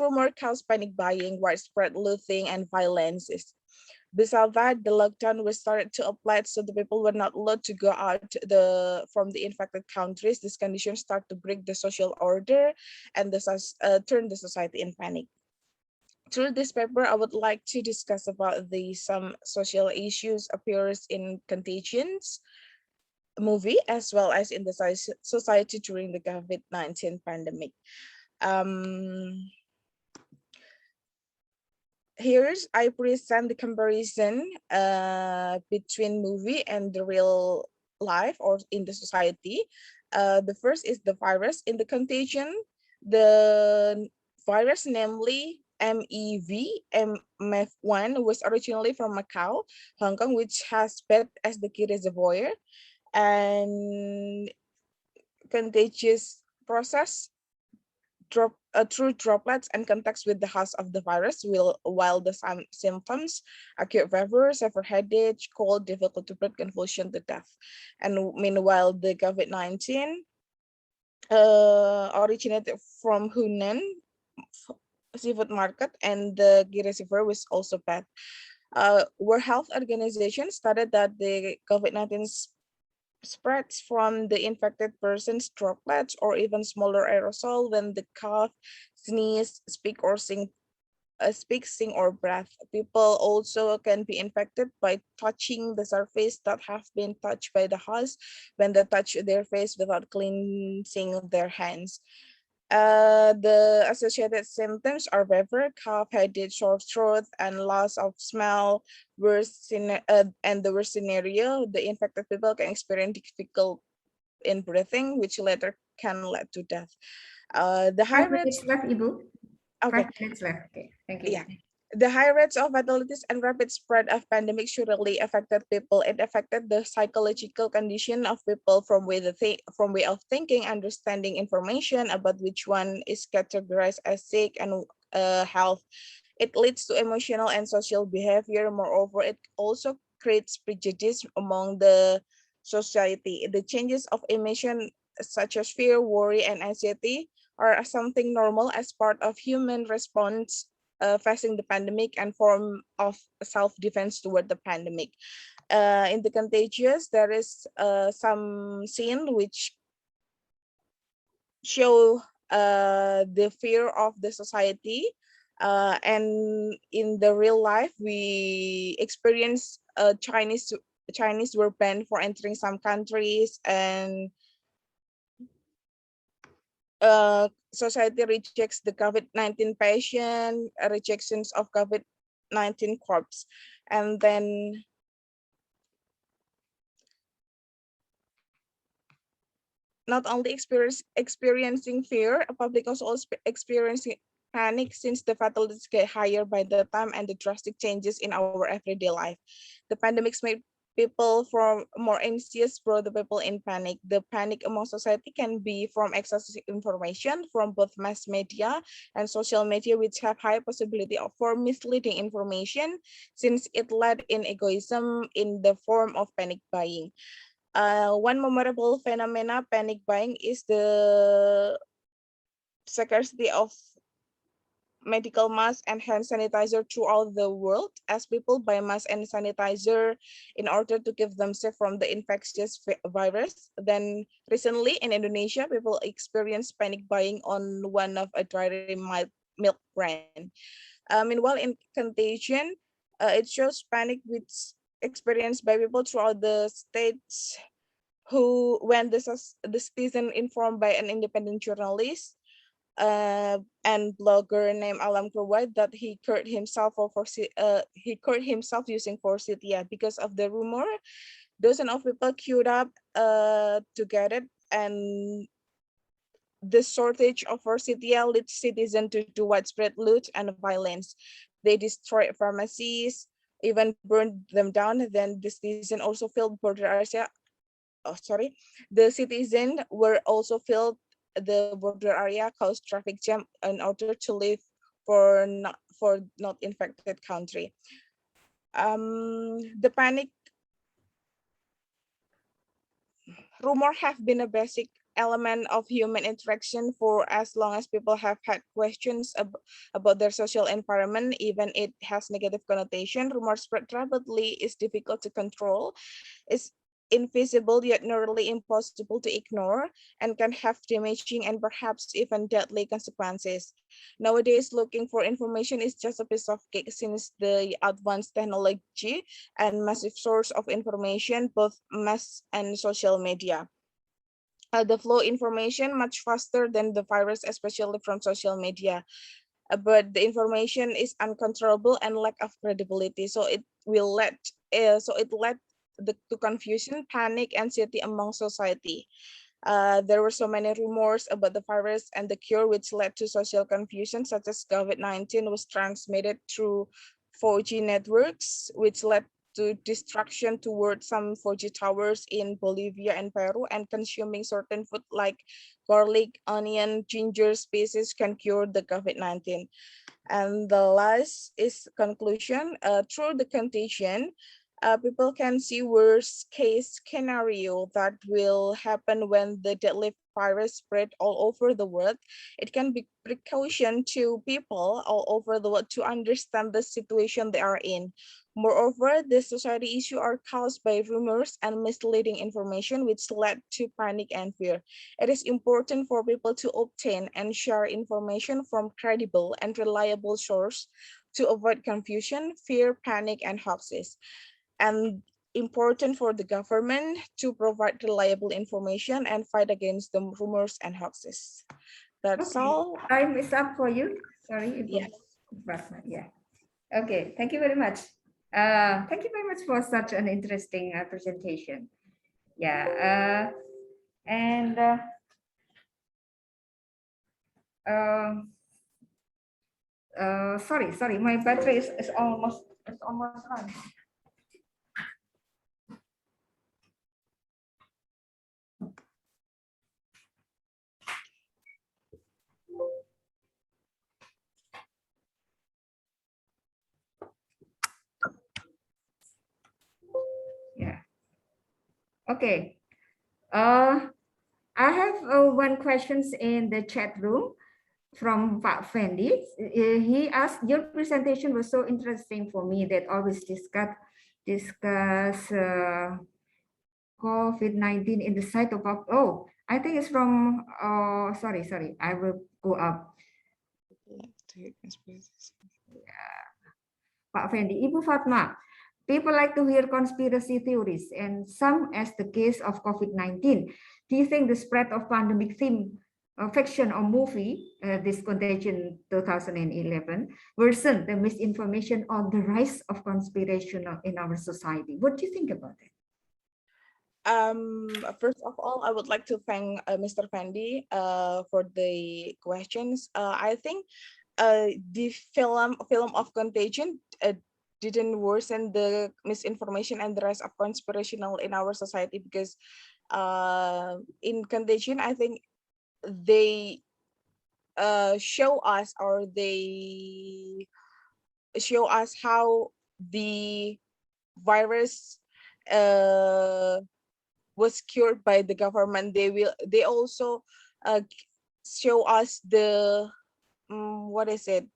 rumor caused panic buying, widespread looting, and violence. Besides that, the lockdown was started to apply, so the people were not allowed to go out from the infected countries. This condition started to break the social order and turn the society in panic. Through this paper, I would like to discuss about some social issues appears in Contagions movie as well as in the society during the COVID-19 pandemic. Here's I present the comparison between movie and the real life or in the society. The first is the virus. In the Contagion, the virus, namely MEV-MF1, was originally from Macau, Hong Kong, which has spread as the key reservoir and contagious process through droplets and contacts with the host of the virus, while the symptoms, acute fever, severe headache, cold, difficult to breathe, convulsion to death. And meanwhile, the COVID-19 originated from Hunan seafood market, and the Gire was also bad. World Health Organization stated that the COVID-19 spreads from the infected person's droplets or even smaller aerosol when the cough, sneeze, speak, sing, or breath. People also can be infected by touching the surface that have been touched by the host when they touch their face without cleansing their hands. The associated symptoms are fever, cough, headache, sore throat, and loss of smell. And the worst scenario, the infected people can experience difficulty in breathing, which later can lead to death. The high rates left, Ibu. Okay. 5 minutes left. Okay, thank you. Yeah. The high rates of fatalities and rapid spread of pandemic surely affected people. It affected the psychological condition of people from way of thinking, understanding information about which one is categorized as sick and health. It leads to emotional and social behavior. Moreover, it also creates prejudice among the society. The changes of emotion such as fear, worry, and anxiety are something normal as part of human response facing the pandemic and form of self-defense toward the pandemic. In the Contagious, there is some scene which show the fear of the society, and in the real life, we experience Chinese were banned for entering some countries, and society rejects the COVID-19 patient, rejections of COVID-19 corpse, and then not only experiencing fear, public also experiencing panic since the fatalities get higher by the time and the drastic changes in our everyday life. The pandemics made people from more anxious, brought the people in panic. The panic among society can be from excessive information from both mass media and social media, which have high possibility of for misleading information since it led in egoism in the form of panic buying. One memorable phenomena panic buying is the scarcity of medical mask and hand sanitizer throughout the world as people buy mask and sanitizer in order to keep themselves from the infectious virus. Then recently in Indonesia, people experience panic buying on one of a dairy milk brand. Meanwhile, in Contagion, it shows panic which experienced by people throughout the states who, when the citizen informed by an independent journalist and blogger named Alam Kurwai that he cured himself using forsythia. Because of the rumor, dozens of people queued up to get it, and the shortage of forsythia leads citizens to widespread loot and violence. They destroyed pharmacies, even burned them down. Then the citizen also filled border area. The citizens were also filled the border area, caused traffic jam in order to leave for not infected country. The panic rumor have been a basic element of human interaction for as long as people have had questions about their social environment. Even it has negative connotation, rumors spread rapidly, is difficult to control, is invisible yet nearly impossible to ignore, and can have damaging and perhaps even deadly consequences. Nowadays, looking for information is just a piece of cake since the advanced technology and massive source of information, both mass and social media. The flow information much faster than the virus, especially from social media. But the information is uncontrollable and lack of credibility, so it led to confusion, panic, anxiety among society. There were so many rumors about the virus and the cure, which led to social confusion, such as COVID-19 was transmitted through 4G networks, which led to destruction towards some 4G towers in Bolivia and Peru, and consuming certain food like garlic, onion, ginger species can cure the COVID-19. And the last is conclusion. Through the contagion, people can see worst case scenario that will happen when the deadly virus spread all over the world. It can be precaution to people all over the world to understand the situation they are in. Moreover, the society issue are caused by rumors and misleading information, which led to panic and fear. It is important for people to obtain and share information from credible and reliable sources to avoid confusion, fear, panic, and hoaxes. And important for the government to provide reliable information and fight against the rumors and hoaxes. That's all. Time is up for you. Sorry. Yes. Yeah. Okay. Thank you very much. Thank you very much for such an interesting presentation. Yeah. Sorry, my battery is almost run. Yeah. Okay. I have one questions in the chat room from Pak Fendi. He asked, your presentation was so interesting for me that always discuss COVID-19 in the site of, oh, I think it's from, sorry, I will go up. Pak Fendi, Ibu Fatma, people like to hear conspiracy theories and some as the case of COVID-19. Do you think the spread of pandemic theme fiction or movie, this Contagion 2011, worsen the misinformation on the rise of conspiration in our society. What do you think about it? First of all, I would like to thank Mr. Fendi for the questions. I think the film of Contagion didn't worsen the misinformation and the rise of conspirational in our society, because in Contagion, I think they show us, or they show us how the virus was cured by the government. They also show us the what is it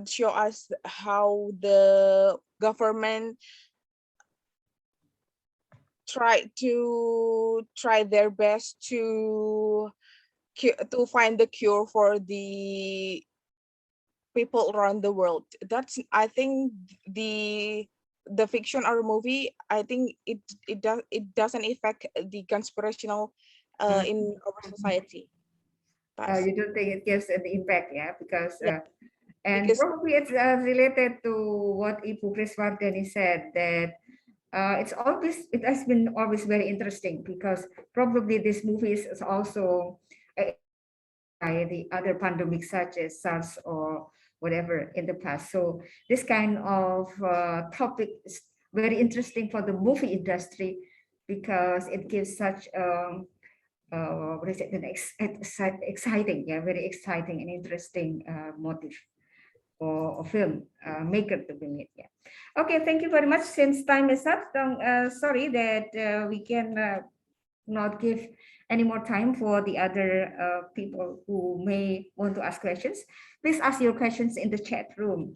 show us how the government try their best to find the cure for the people around the world. That's, I think, the fiction or movie, I think it doesn't affect the conspirational in our society. You don't think it gives an impact, yeah? Because Yeah, and because probably it's related to what Ibu Kriswardhani said, that it has been always very interesting, because probably this movie is also by the other pandemics such as SARS or whatever in the past. So this kind of topic is very interesting for the movie industry, because it gives such what is it, exciting, yeah, very exciting and interesting motive for a film maker to bring it. Yeah. Okay, thank you very much. Since time is up, sorry that we can not give any more time for the other people who may want to ask questions. Please ask your questions in the chat room.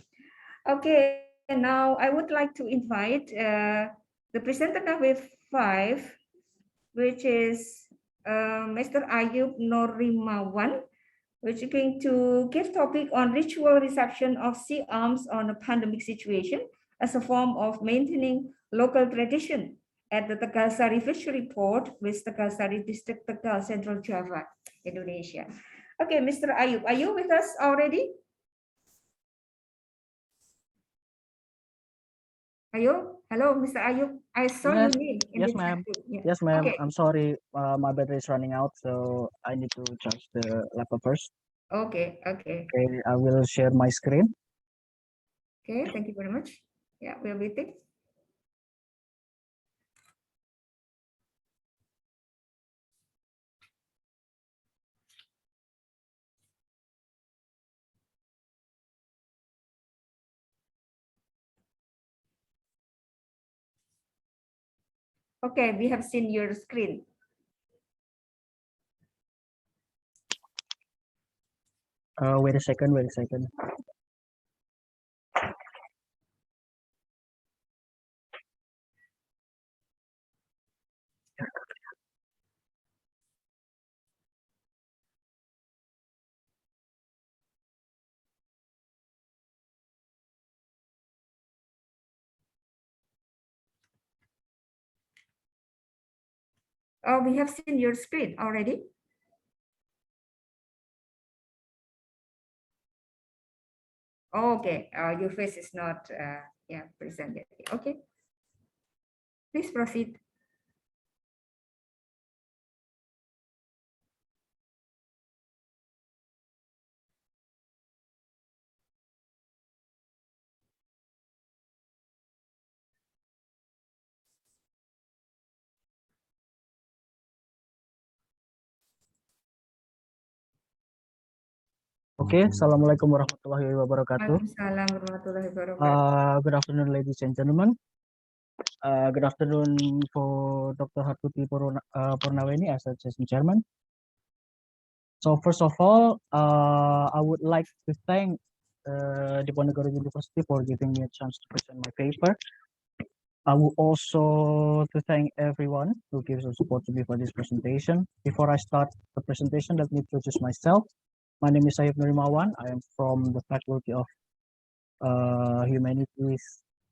Okay, now I would like to invite the presenter number 5, which is Mr. Ayub Norimawan, which is going to give topic on ritual reception of sea arms on a pandemic situation as a form of maintaining local tradition at the Tegal Sari Fishery Port with Tegal Sari District, Tegal, Central Java, Indonesia. Okay, Mr. Ayub, are you with us already? Ayub, hello, Mr. Ayub. I saw Yes, your name in yes, the chat ma'am. room. Yeah. Yes, ma'am. Okay. I'm sorry, my battery is running out, so I need to charge the laptop first. Okay. Okay. Okay, I will share my screen. Okay. Thank you very much. Yeah, we're waiting. Okay, we have seen your screen. Wait a second, wait a second. Oh, we have seen your screen already. Oh, okay, your face is not presented. Okay, please proceed. Okay, Assalamualaikum warahmatullahi wabarakatuh. Waalaikumsalam warahmatullahi wabarakatuh. Good afternoon, ladies and gentlemen. Good afternoon for Dr. Hartuti Purnaweni as Association Chairman. So first of all, I would like to thank Diponegoro University for giving me a chance to present my paper. I would also to thank everyone who gives us support to me for this presentation. Before I start the presentation, let me introduce myself. My name is Ayub Nurimawan. I am from the Faculty of Humanities,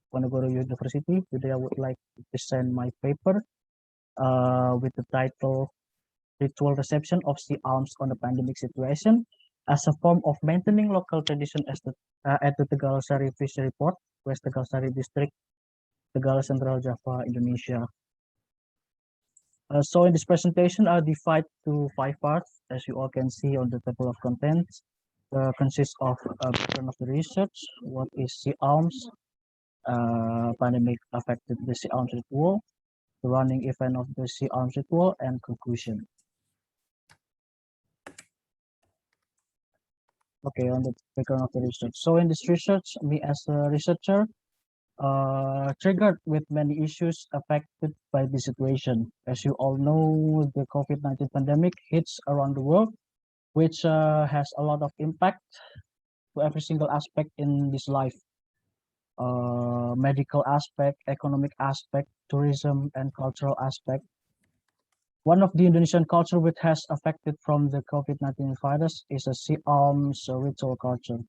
Diponegoro University. Today, I would like to present my paper with the title ritual reception of sea alms on the pandemic situation as a form of maintaining local tradition at the Tegal Sari Fishery Port, West Tegal Sari District, Tegal, Central Java, Indonesia. So in this presentation, I'll divide to 5 parts, as you all can see on the table of contents. Consists of background of the research, what is sea alms, pandemic affected the sea alms ritual, the running event of the sea alms ritual, and conclusion. Okay, on the background of the research. So in this research, me as a researcher, triggered with many issues affected by the situation. As you all know, the COVID-19 pandemic hits around the world, which has a lot of impact to every single aspect in this life. Medical aspect, economic aspect, tourism, and cultural aspect. One of the Indonesian culture which has affected from the COVID-19 virus is a sea alms ritual culture.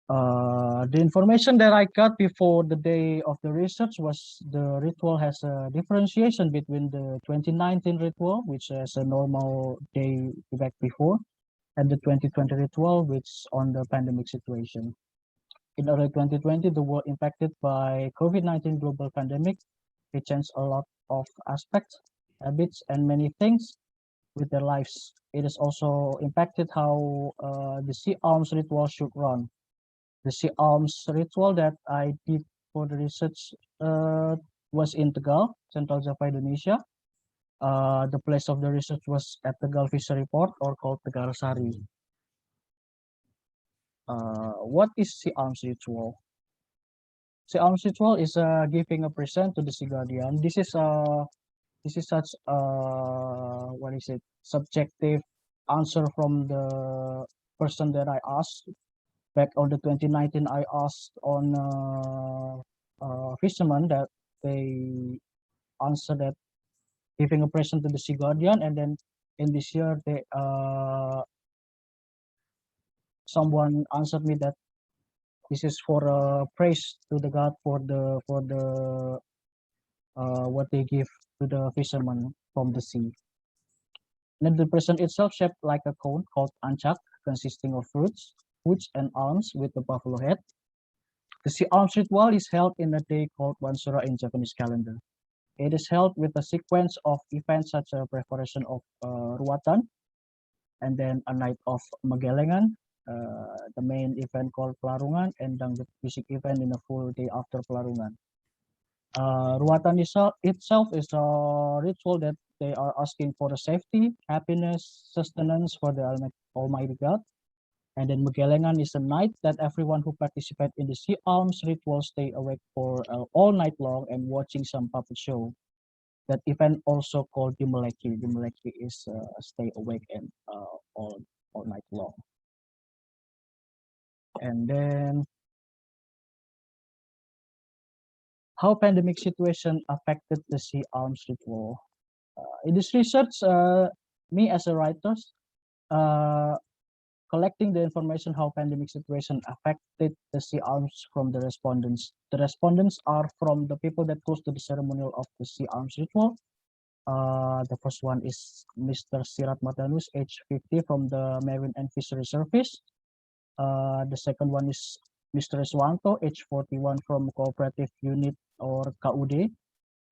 The information that I got before the day of the research was the ritual has a differentiation between the 2019 ritual, which is a normal day back before, and the 2020 ritual, which on the pandemic situation. In early 2020, the world impacted by COVID-19 global pandemic, it changed a lot of aspects, habits, and many things with their lives. It has also impacted how the sea alms ritual should run. The sea alms ritual that I did for the research was in Tegal, Central Java, Indonesia. The place of the research was at Tegal Fishery Port, or called Tegal Sari. What is sea alms ritual? Sea alms ritual is giving a present to the sea guardian. This is such what is it? Subjective answer from the person that I asked. Back on the 2019, I asked on fishermen that they answer that giving a present to the sea guardian, and then in this year they someone answered me that this is for praise to the god for the what they give to the fishermen from the sea. And the present itself shaped like a cone called ancak, consisting of fruits, and alms with the buffalo head. The sea alms ritual is held in a day called Wansura in Japanese calendar. It is held with a sequence of events such as preparation of ruatan, and then a night of Magelengan, the main event called Pelarungan, and then the music event in a full day after Pelarungan. Ruatan itself is a ritual that they are asking for the safety, happiness, sustenance for the Almighty God. And then Magelengan is a night that everyone who participate in the sea alms ritual stay awake for all night long and watching some puppet show. That event also called Dimeleki. Dimeleki is stay awake and all night long. And then how pandemic situation affected the sea alms ritual. In this research, me as a writer, collecting the information how pandemic situation affected the sea alms from the respondents. The respondents are from the people that goes to the ceremonial of the sea alms ritual. The first one is Mr. Sirat Matanus, age 50, from the Marine and Fishery Service. The second one is Mr. Swanto, age 41, from Cooperative Unit or KUD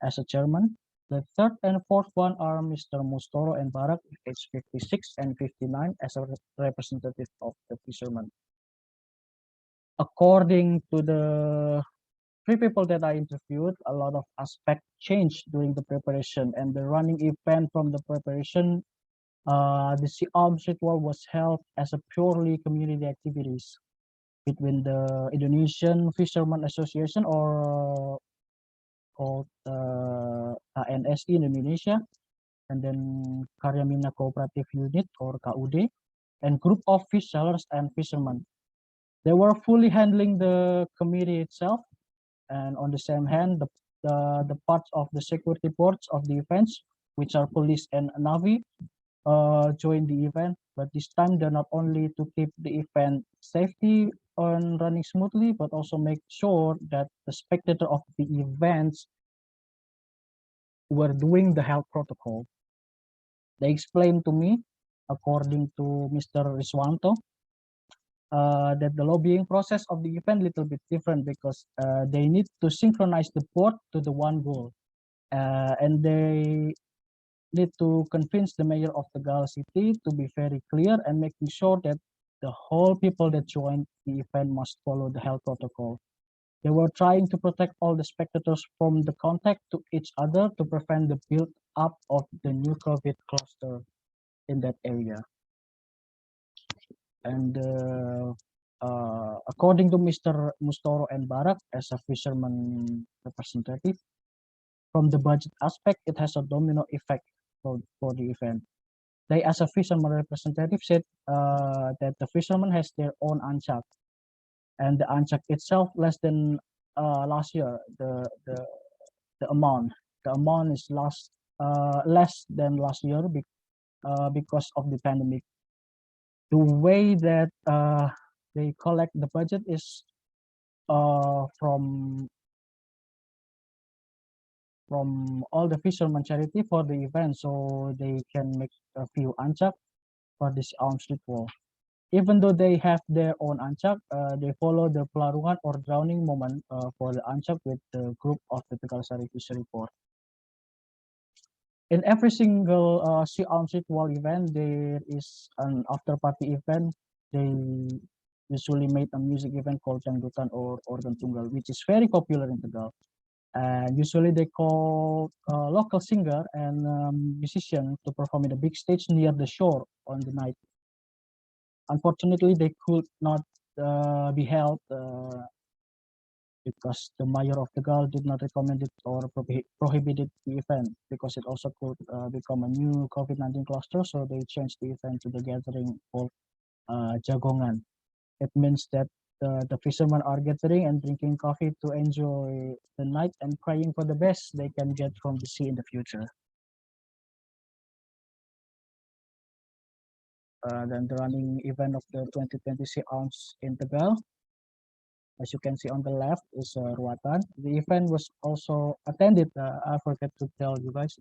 as a chairman. The third and fourth one are Mr. Mustoro and Barak, age 56 and 59, as a representative of the fishermen. According to the three people that I interviewed, a lot of aspect changed during the preparation, and the running event from the preparation, the sea alms ritual was held as a purely community activities between the Indonesian Fishermen Association, or called ANSI in Indonesia, and then Karyamina Cooperative Unit, or KUD, and group of fish sellers and fishermen. They were fully handling the committee itself, and on the same hand, the parts of the security boards of the events, which are police and navy, join the event. But this time, they're not only to keep the event safety on running smoothly, but also make sure that the spectator of the events were doing the health protocol. They explained to me, according to Mr. Riswanto, that the lobbying process of the event little bit different because they need to synchronize the board to the one goal, and they need to convince the mayor of the Gal city to be very clear and making sure that the whole people that join the event must follow the health protocol. They were trying to protect all the spectators from the contact to each other to prevent the build up of the new COVID cluster in that area. And according to Mr. Mustoro and Barak, as a fisherman representative, from the budget aspect, it has a domino effect for the event. They, as a fisherman representative, said that the fisherman has their own anchak, and the anchak itself less than last year. The amount is less than last year because of the pandemic. The way that they collect the budget is from all the fisherman charity for the event, so they can make a few anchak for this arms ritual. Even though they have their own ancak, they follow the pelarungan or drowning moment for the ancak with the group of the Tegalsari Fishery Port. In every single sea arms ritual event, there is an after party event. They usually made a music event called Dangdutan or Organ Tunggal, which is very popular in Tegal. And usually they call local singer and musician to perform in a big stage near the shore on the night. Unfortunately, they could not be held because the mayor of Tegal did not recommend it or prohibited the event because it also could become a new COVID-19 cluster. So they changed the event to the gathering called Jagongan. It means that the fishermen are gathering and drinking coffee to enjoy the night and praying for the best they can get from the sea in the future. Then the running event of the 2020 Sea Arms in Tegal. As you can see on the left is Ruatan. The event was also attended, I forgot to tell you guys,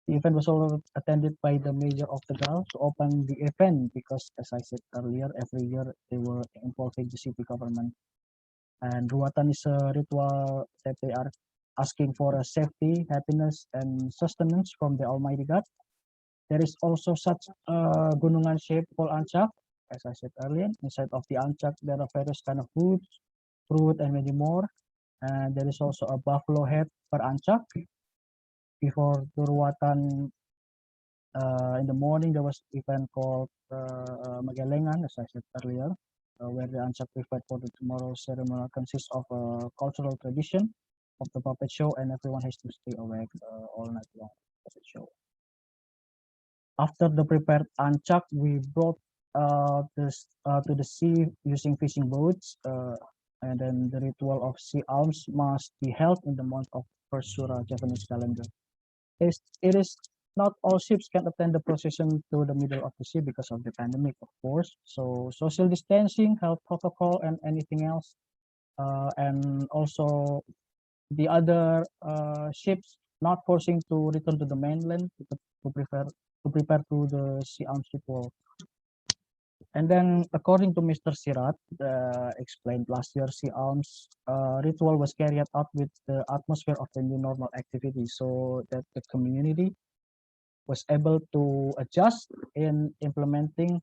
the event was also attended by the mayor of Tegal to open the event because, as I said earlier, every year they were involving the city government. And Ruatan is a ritual that they are asking for a safety, happiness, and sustenance from the Almighty God. There is also such a gunungan shape called ancak, as I said earlier. Inside of the ancak, there are various kind of foods, fruit, and many more. And there is also a buffalo head per ancak. Before the ruatan in the morning, there was event called Magalengan, as I said earlier, where the ancak prepared for the tomorrow's ceremony consists of a cultural tradition of the puppet show, and everyone has to stay awake all night long for the show. After the prepared ancak, we brought this to the sea using fishing boats, and then the ritual of sea alms must be held in the month of first Surah Japanese calendar. It is not all ships can attend the procession to the middle of the sea because of the pandemic, of course. So social distancing, health protocol, and anything else, and also the other ships not forcing to return to the mainland to prepare to the sea arms ritual. And then, according to Mr. Sirat, explained last year, sea arms ritual was carried out with the atmosphere of the new normal activity, so that the community was able to adjust in implementing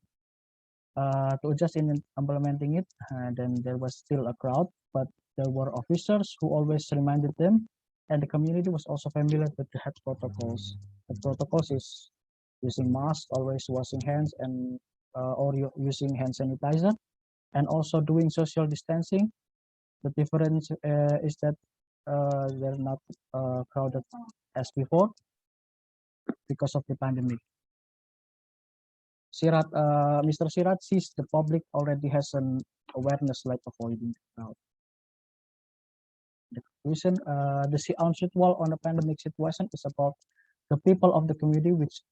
it. And then there was still a crowd, but there were officers who always reminded them, and the community was also familiar with the health protocols. The protocols is using masks, always washing hands, and or using hand sanitizer, and also doing social distancing. The difference is that they're not crowded as before because of the pandemic. Mr. Sirat sees the public already has an awareness like avoiding the crowd. The conclusion, the sea arms ritual on the pandemic situation is about the people of the community which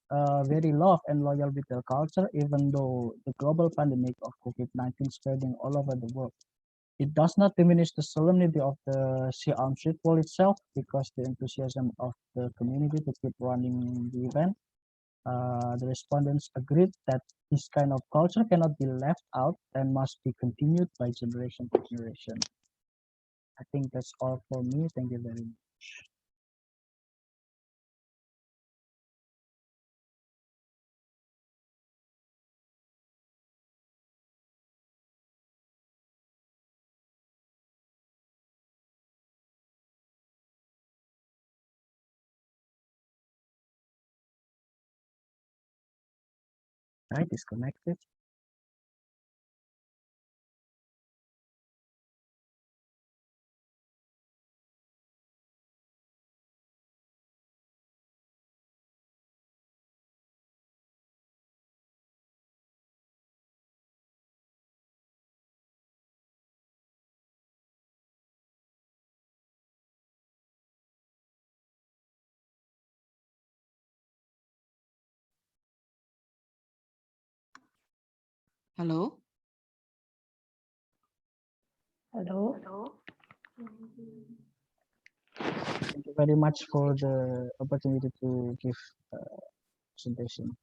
very love and loyal with their culture, even though the global pandemic of COVID-19 spreading all over the world. It does not diminish the solemnity of the sea arms ritual itself because the enthusiasm of the community to keep running the event The respondents agreed that this kind of culture cannot be left out and must be continued by generation to generation. I think that's all for me. Thank you very much. I disconnected. Hello. Hello. Thank you very much for the opportunity to give presentation.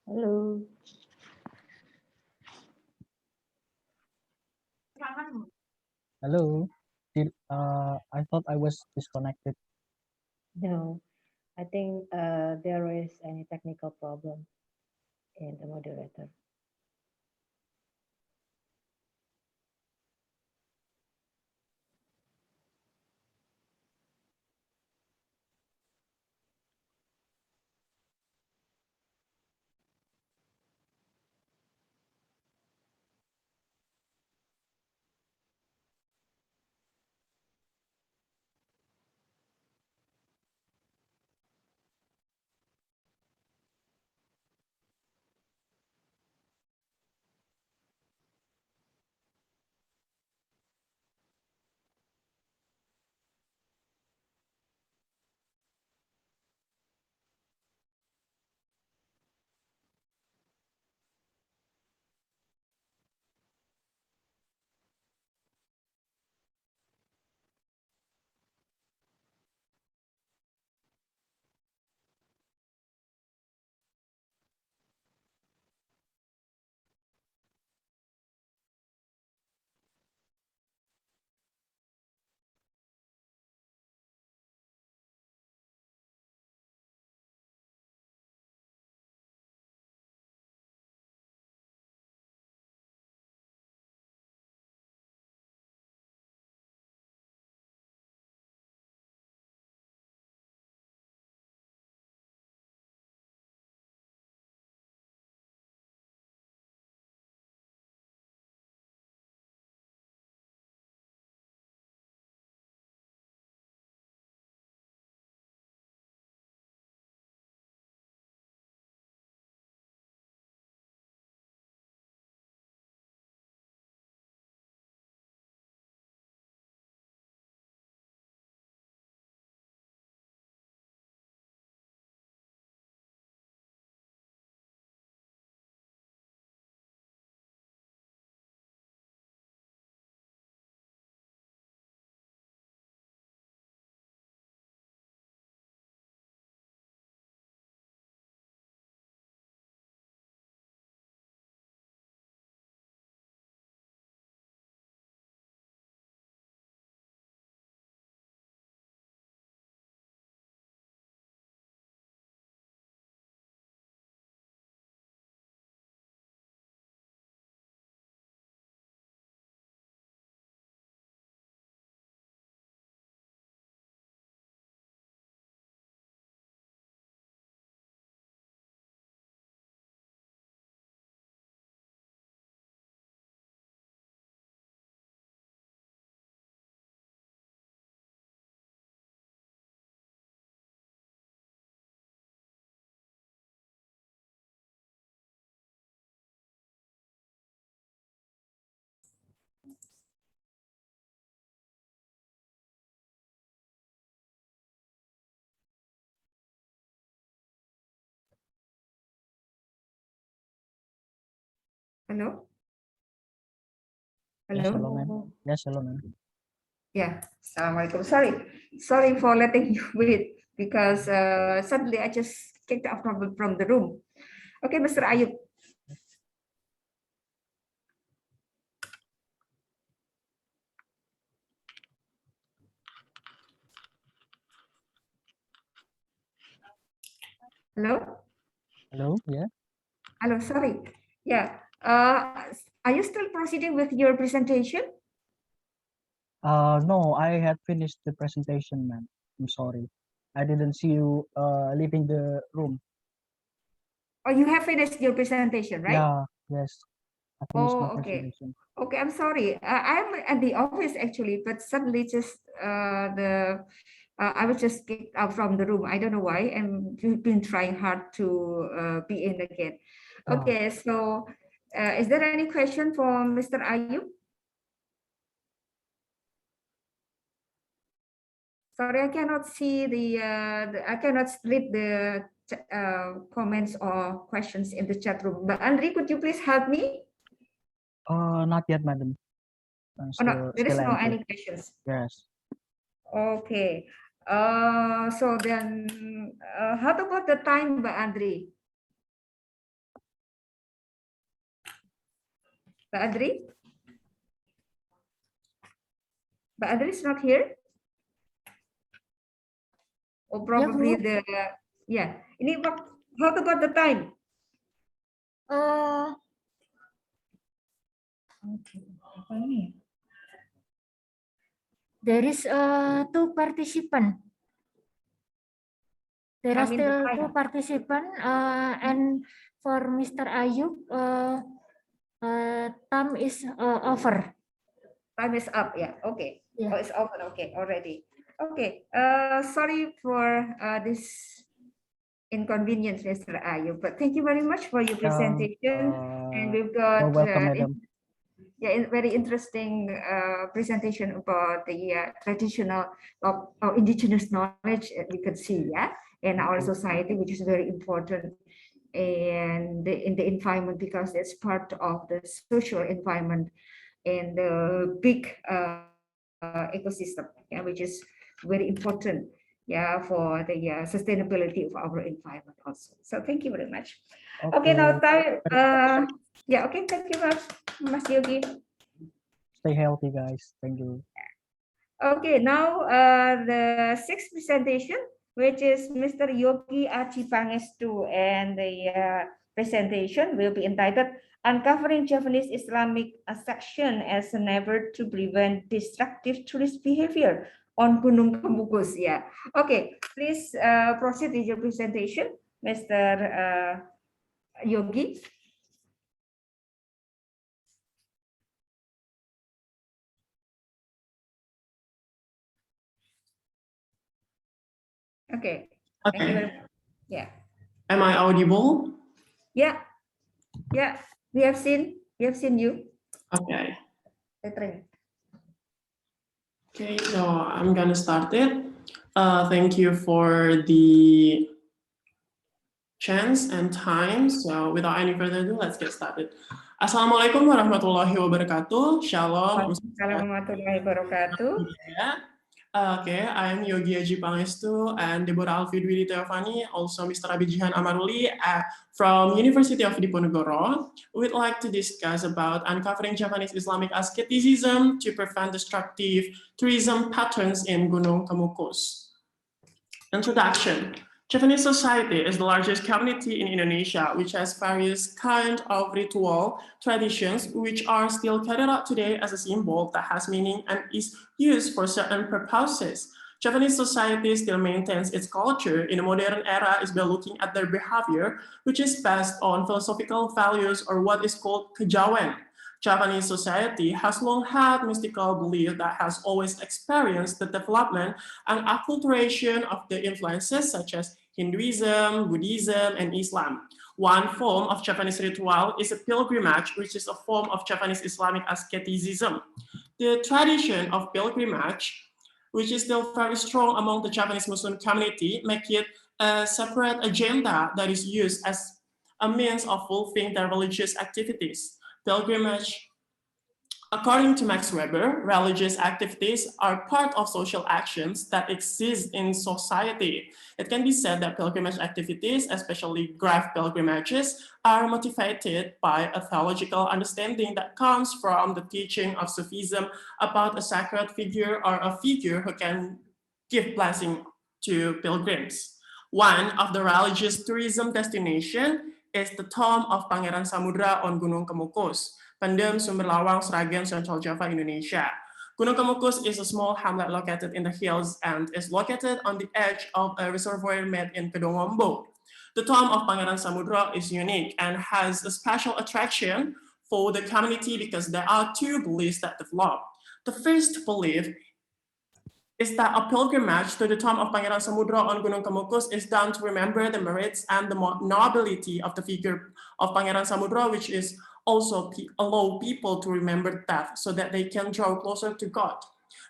Hello. Hello. I thought I was disconnected. No, I think there is any technical problem in the moderator. Hello? Yes, Hello? hello, ma'am. Yes, hello, ma'am. Yeah, Assalamualaikum. Sorry for letting you wait because suddenly I just kicked out from the room. Okay, Mr. Ayub. Hello? Hello, yeah. Hello, sorry. Yeah. Are you still proceeding with your presentation? No, I had finished the presentation, ma'am. I'm sorry. I didn't see you leaving the room. Or you have finished your presentation, right? Yeah, yes. I finished my Oh, okay. presentation. Okay, I'm sorry. I'm at the office actually, but suddenly just I was just kicked out from the room. I don't know why, and we've been trying hard to be in again. Yeah. Okay, so is there any question for Mr. Ayub? Sorry, I cannot see I cannot read the comments or questions in the chat room. But Andri, could you please help me? Not yet, madam. Oh, no, there is Still no empty. any questions. Yes. Okay. So then, how about the time, Mbak Andri? Mbak Andri? Mbak Andri is not here? Or probably yeah. Ini how about the time? Okay. Apa ini? There is two participants. There are still two participants, and for Mr. Ayub, time is over. Time is up, yeah. Okay. Yeah. Oh, it's over. Okay, already. Okay. Sorry for this inconvenience, Mr. Ayub, but thank you very much for your presentation. And we've got You're welcome, madam. very interesting presentation about the traditional or indigenous knowledge we could see, yeah, in our society, which is very important, and in the environment, because it's part of the social environment and the big ecosystem, yeah, which is very important, yeah, for the sustainability of our environment also. So thank you very much. Okay, now time. Yeah, okay, thank you, Mas Yogi. Stay healthy, guys. Thank you. Okay, now the sixth presentation, which is Mr. Yogi Aci Pangestu, and the presentation will be entitled Uncovering Javanese Islamic Section as an Effort to Prevent Destructive Tourist Behavior on Gunung Kemukus. Yeah. Okay, please proceed with your presentation, Mr. Yogi. Okay. Thank you very much. Yeah. Am I audible? Yeah. Yeah. We have seen you. Okay. Okay, Okay, so I'm gonna start it. Thank you for the chance and time. So without any further ado, let's get started. Assalamualaikum warahmatullahi wabarakatuh. Shalom. Assalamualaikum warahmatullahi wabarakatuh. Okay, I'm Yogi Aji Pangestu and Deborah Alfidwi Teofani, also Mr. Abijihan Amaruli from University of Diponegoro. We'd like to discuss about uncovering Javanese Islamic asceticism to prevent destructive tourism patterns in Gunung Kemukus. Introduction. Javanese society is the largest community in Indonesia, which has various kinds of ritual traditions, which are still carried out today as a symbol that has meaning and is used for certain purposes. Javanese society still maintains its culture in a modern era is by looking at their behavior, which is based on philosophical values or what is called kejawen. Javanese society has long had mystical belief that has always experienced the development and acculturation of the influences such as Hinduism, Buddhism, and Islam. One form of Javanese ritual is a pilgrimage, which is a form of Javanese Islamic asceticism. The tradition of pilgrimage, which is still very strong among the Javanese Muslim community, make it a separate agenda that is used as a means of fulfilling their religious activities. Pilgrimage. According to Max Weber, religious activities are part of social actions that exist in society. It can be said that pilgrimage activities, especially grave pilgrimages, are motivated by a theological understanding that comes from the teaching of Sufism about a sacred figure or a figure who can give blessing to pilgrims. One of the religious tourism destination is the tomb of Pangeran Samudra on Gunung Kemukus, Pendem Sumber Lawang, Sragen, Central Java, Indonesia. Gunung Kemukus is a small hamlet located in the hills and is located on the edge of a reservoir made in Kedongombo. The tomb of Pangeran Samudra is unique and has a special attraction for the community because there are two beliefs that develop. The first belief is that a pilgrimage to the tomb of Pangeran Samudra on Gunung Kemukus is done to remember the merits and the nobility of the figure of Pangeran Samudra, which is also allow people to remember death so that they can draw closer to God.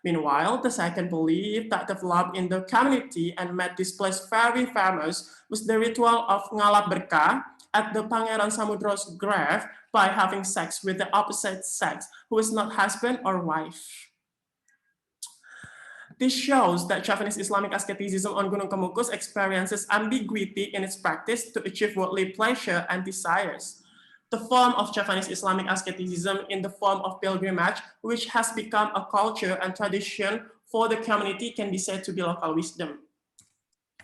Meanwhile, the second belief that developed in the community and made this place very famous was the ritual of ngalap berkah at the Pangeran Samudra's grave by having sex with the opposite sex who is not husband or wife. This shows that Javanese Islamic asceticism on Gunung Kemukus experiences ambiguity in its practice to achieve worldly pleasure and desires. The form of Javanese Islamic asceticism in the form of pilgrimage, which has become a culture and tradition for the community, can be said to be local wisdom.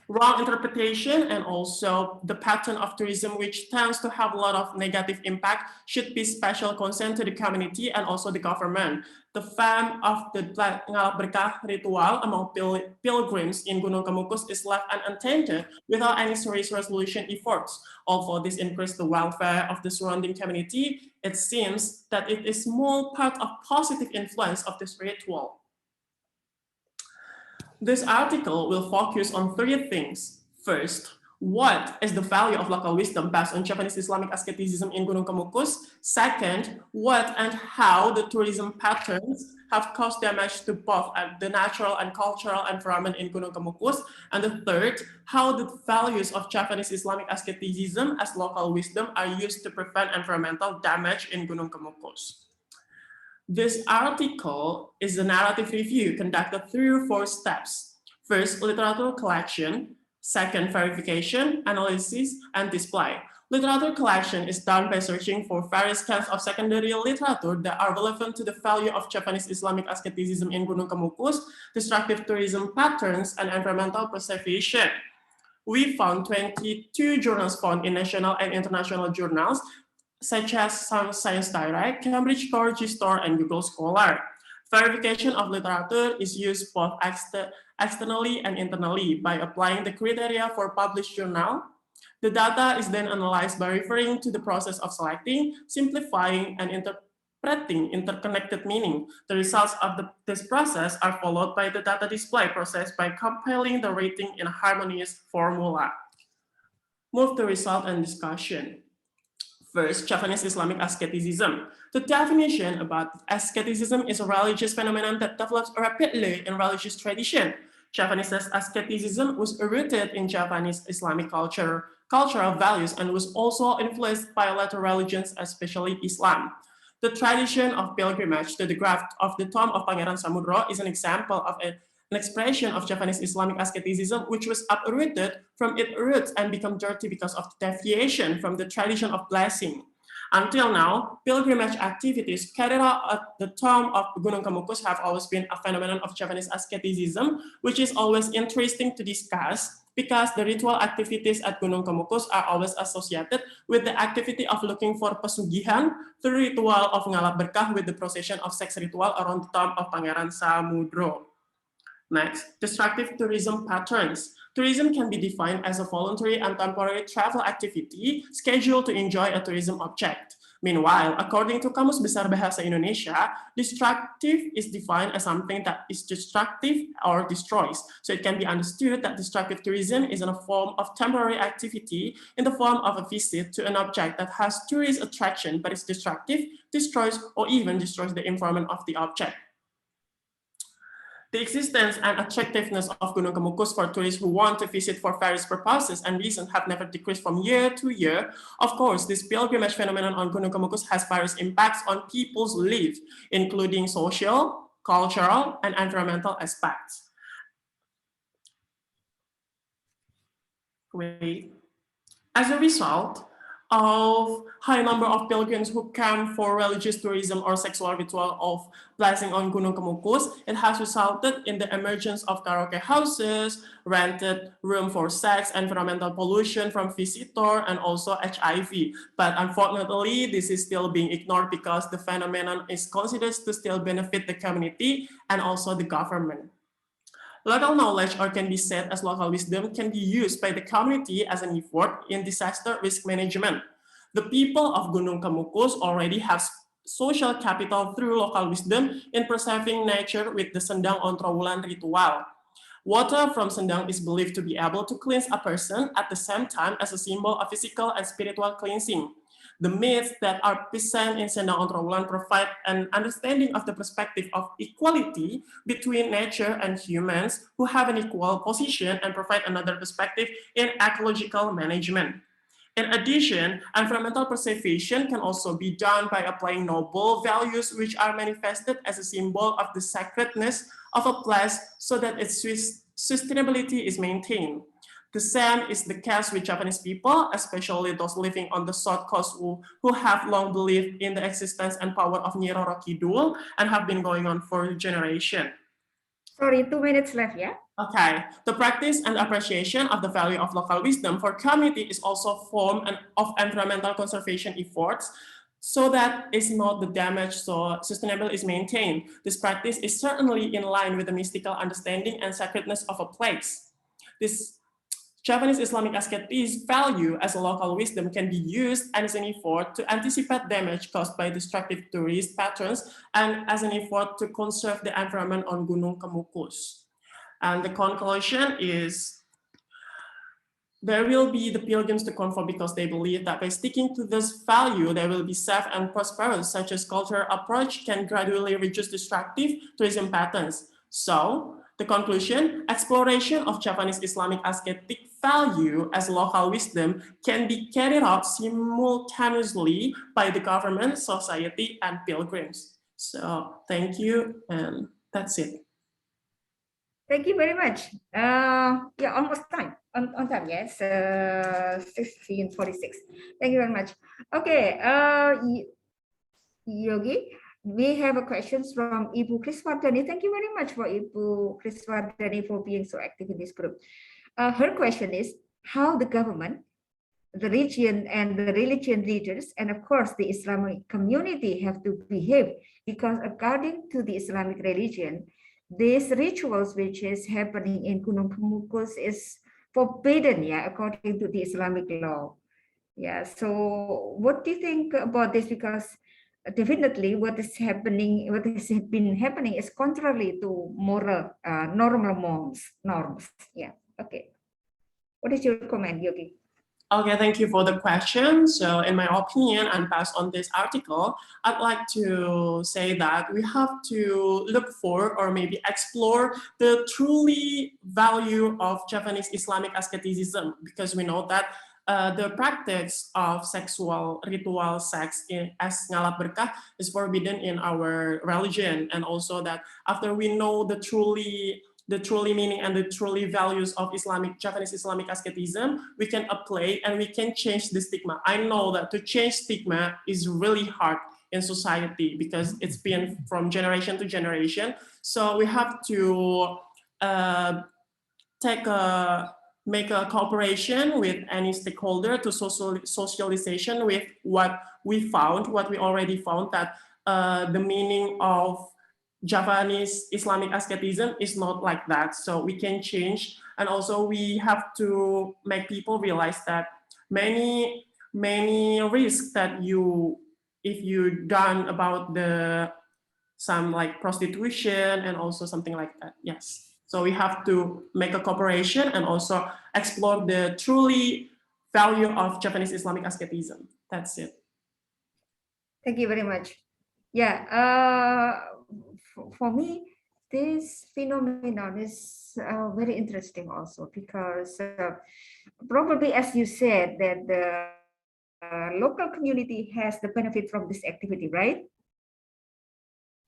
Wrong interpretation and also the pattern of tourism, which tends to have a lot of negative impact, should be special concern to the community and also the government. The fame of the ngalap berkah ritual among pilgrims in Gunung Kemukus is left unattended without any serious resolution efforts. Although this increased the welfare of the surrounding community, it seems that it is more part of positive influence of this ritual. This article will focus on three things. First, what is the value of local wisdom based on Javanese Islamic asceticism in Gunung Kemukus? Second, what and how the tourism patterns have caused damage to both the natural and cultural environment in Gunung Kemukus? And the third, how the values of Javanese Islamic asceticism as local wisdom are used to prevent environmental damage in Gunung Kemukus. This article is a narrative review conducted through 4 steps. First, literature collection. Second, verification, analysis, and display. Literature collection is done by searching for various kinds of secondary literature that are relevant to the value of Javanese Islamic asceticism in Gunung Kemukus, destructive tourism patterns, and environmental preservation. We found 22 journals found in national and international journals, such as Science Direct, Cambridge Core, GSTOR, and Google Scholar. Verification of literature is used both externally and internally by applying the criteria for published journal. The data is then analyzed by referring to the process of selecting, simplifying, and interpreting interconnected meaning. The results of this process are followed by the data display process by compiling the rating in a harmonious formula. Move to result and discussion. First, Javanese Islamic asceticism. The definition about asceticism is a religious phenomenon that develops rapidly in religious tradition. Javanese asceticism was rooted in Javanese Islamic cultural values and was also influenced by later religions, especially Islam. The tradition of pilgrimage to the grave of the tomb of Pangeran Samudra is an example of an expression of Javanese Islamic asceticism, which was uprooted from its roots and become dirty because of the deviation from the tradition of blessing. Until now, pilgrimage activities carried out at the tomb of Gunung Kemukus have always been a phenomenon of Javanese asceticism, which is always interesting to discuss because the ritual activities at Gunung Kemukus are always associated with the activity of looking for pesugihan, the ritual of ngalap berkah with the procession of sex ritual around the tomb of Pangeran Samudra. Next, destructive tourism patterns. Tourism can be defined as a voluntary and temporary travel activity scheduled to enjoy a tourism object. Meanwhile, according to Kamus Besar Bahasa Indonesia, destructive is defined as something that is destructive or destroys. So it can be understood that destructive tourism is in a form of temporary activity in the form of a visit to an object that has tourist attraction but is destructive, destroys, or even destroys the environment of the object. The existence and attractiveness of Gunung Kemukus for tourists who want to visit for various purposes and reasons have never decreased from year to year. Of course, this pilgrimage phenomenon on Gunung Kemukus has various impacts on people's lives, including social, cultural, and environmental aspects. As a result of high number of pilgrims who come for religious tourism or sexual ritual of blessing on Gunung Kemukus, it has resulted in the emergence of karaoke houses, rented room for sex, environmental pollution from visitor, and also HIV. But unfortunately, this is still being ignored because the phenomenon is considered to still benefit the community and also the government. Local knowledge, or can be said as local wisdom, can be used by the community as an effort in disaster risk management. The people of Gunung Kemukus already have social capital through local wisdom in preserving nature with the Sendang Ontrowulan ritual. Water from Sendang is believed to be able to cleanse a person at the same time as a symbol of physical and spiritual cleansing. The myths that are present in Sendang Ontrowulan provide an understanding of the perspective of equality between nature and humans who have an equal position and provide another perspective in ecological management. In addition, environmental preservation can also be done by applying noble values which are manifested as a symbol of the sacredness of a place so that its sustainability is maintained. The same is the case with Japanese people, especially those living on the South Coast who have long believed in the existence and power of Nyi Roro Kidul and have been going on for generations. Sorry, 2 minutes left, yeah? Okay, the practice and appreciation of the value of local wisdom for community is also a form of environmental conservation efforts so that it's not the damage, so sustainable is maintained. This practice is certainly in line with the mystical understanding and sacredness of a place. This Japanese Islamic ascetics value as a local wisdom can be used as an effort to anticipate damage caused by destructive tourist patterns and as an effort to conserve the environment on Gunung Kemukus. And the conclusion is there will be the pilgrims to conform because they believe that by sticking to this value, they will be safe and prosperous, such as cultural approach can gradually reduce destructive tourism patterns. So, the conclusion, exploration of Japanese Islamic ascetic value as local wisdom can be carried out simultaneously by the government, society, and pilgrims. So, thank you, and that's it. Thank you very much. Yeah, almost time. On time, yes. 16:46. Thank you very much. Okay, Yogi, we have a questions from Ibu Kriswardani. Thank you very much for Ibu Kriswardani for being so active in this group. Her question is how the government, the region, and the religion leaders, and of course the Islamic community have to behave, because according to the Islamic religion, these rituals which is happening in Gunung Kemukus is forbidden, yeah, according to the Islamic law. Yeah, so what do you think about this? Because definitely what has been happening is contrary to moral, normal norms. Yeah, okay. What is your comment, Yogi? Okay, thank you for the question. So in my opinion, and based on this article, I'd like to say that we have to look for or maybe explore the truly value of Japanese Islamic asceticism, because we know that the practice of sexual ritual sex as ngalap berkah is forbidden in our religion, and also that after we know the truly meaning and the truly values of Japanese Islamic asceticism, we can apply and we can change the stigma. I know that to change stigma is really hard in society because it's been from generation to generation. So we have to make a cooperation with any stakeholder to socialization with what we already found, that the meaning of Japanese Islamic asceticism is not like that. So we can change, and also we have to make people realize that many risks that if you done about some like prostitution and also something like that. Yes. So we have to make a cooperation and also explore the truly value of Japanese Islamic asceticism. That's it. Thank you very much. Yeah, for me, this phenomenon is very interesting also because probably, as you said, that the local community has the benefit from this activity, right?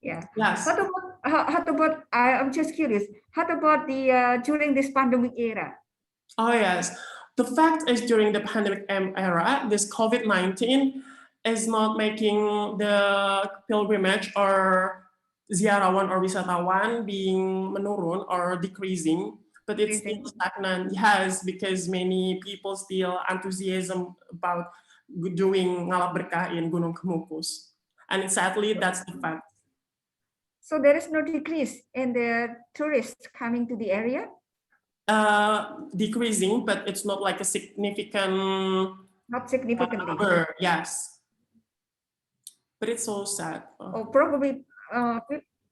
Yeah. Yes. How about I'm just curious, how about the during this pandemic era? Oh yes, the fact is during the pandemic era, this COVID-19 is not making the pilgrimage or ziarawan or wisatawan being menurun or decreasing, but it's still stagnant. Yes, because many people still enthusiasm about doing ngalap berkah in Gunung Kemukus, and sadly that's the fact. So there is no decrease in the tourists coming to the area? Decreasing, but it's not like a significant. Not significantly. Number, yes. But it's so sad. Oh, probably,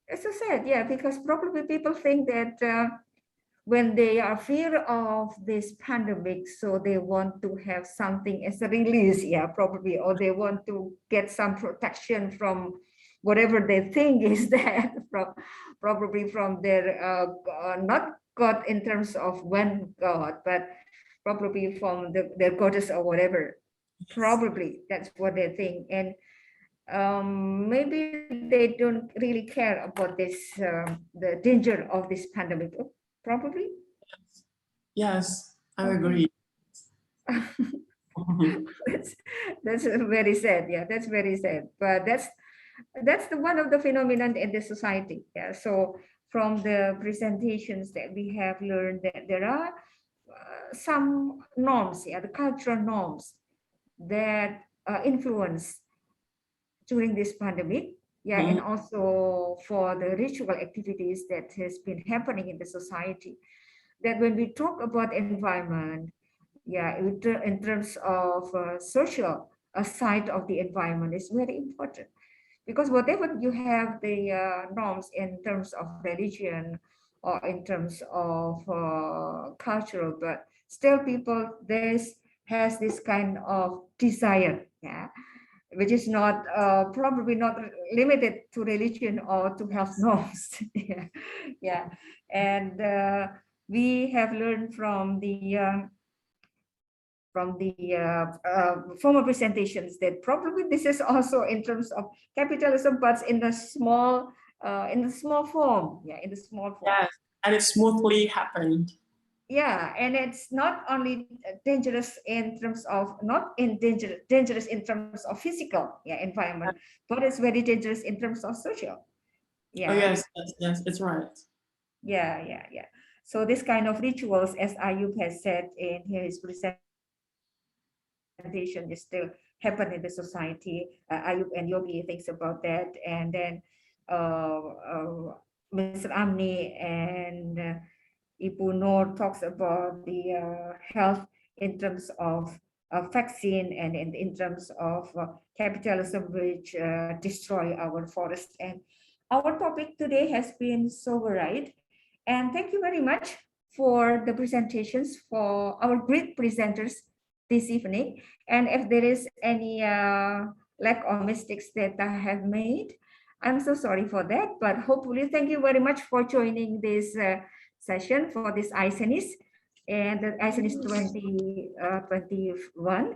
it's so sad, yeah, because probably people think that when they are fear of this pandemic, so they want to have something as a release, yeah, probably, or they want to get some protection from whatever they think is that, probably from their, not God in terms of one God, but probably from their goddess or whatever. Probably that's what they think. And maybe they don't really care about this, the danger of this pandemic, probably. Yes, I agree. that's very sad. Yeah, that's very sad. But that's the one of the phenomenon in the society. Yeah. So from the presentations that we have learned that there are some norms, yeah, the cultural norms that influence during this pandemic, yeah, and also for the ritual activities that has been happening in the society. That when we talk about environment, yeah, in terms of social side of the environment is very important, because whatever you have the norms in terms of religion or in terms of cultural, but still people has this kind of desire, yeah, which is not probably not limited to religion or to health norms. Yeah, yeah, and we have learned from the former presentations that probably this is also in terms of capitalism, but in the small form. Yeah, in the small form. Yes, and it smoothly happened. Yeah, and it's not only dangerous in terms of dangerous in terms of physical, yeah, environment, but it's very dangerous in terms of social. Yeah. Oh yes, yes, it's right. Yeah, yeah, yeah. So this kind of rituals, as Ayub has said in his presentation, is still happen in the society. Ayub and Yogi thinks about that, and then Mr. Amni and Ibu Noor talks about the health in terms of vaccine and in terms of capitalism, which destroy our forest. And our topic today has been so varied. And thank you very much for the presentations, for our great presenters this evening. And if there is any lack or mistakes that I have made, I'm so sorry for that. But hopefully, thank you very much for joining this session for this ICENIS and the ICENIS 2021.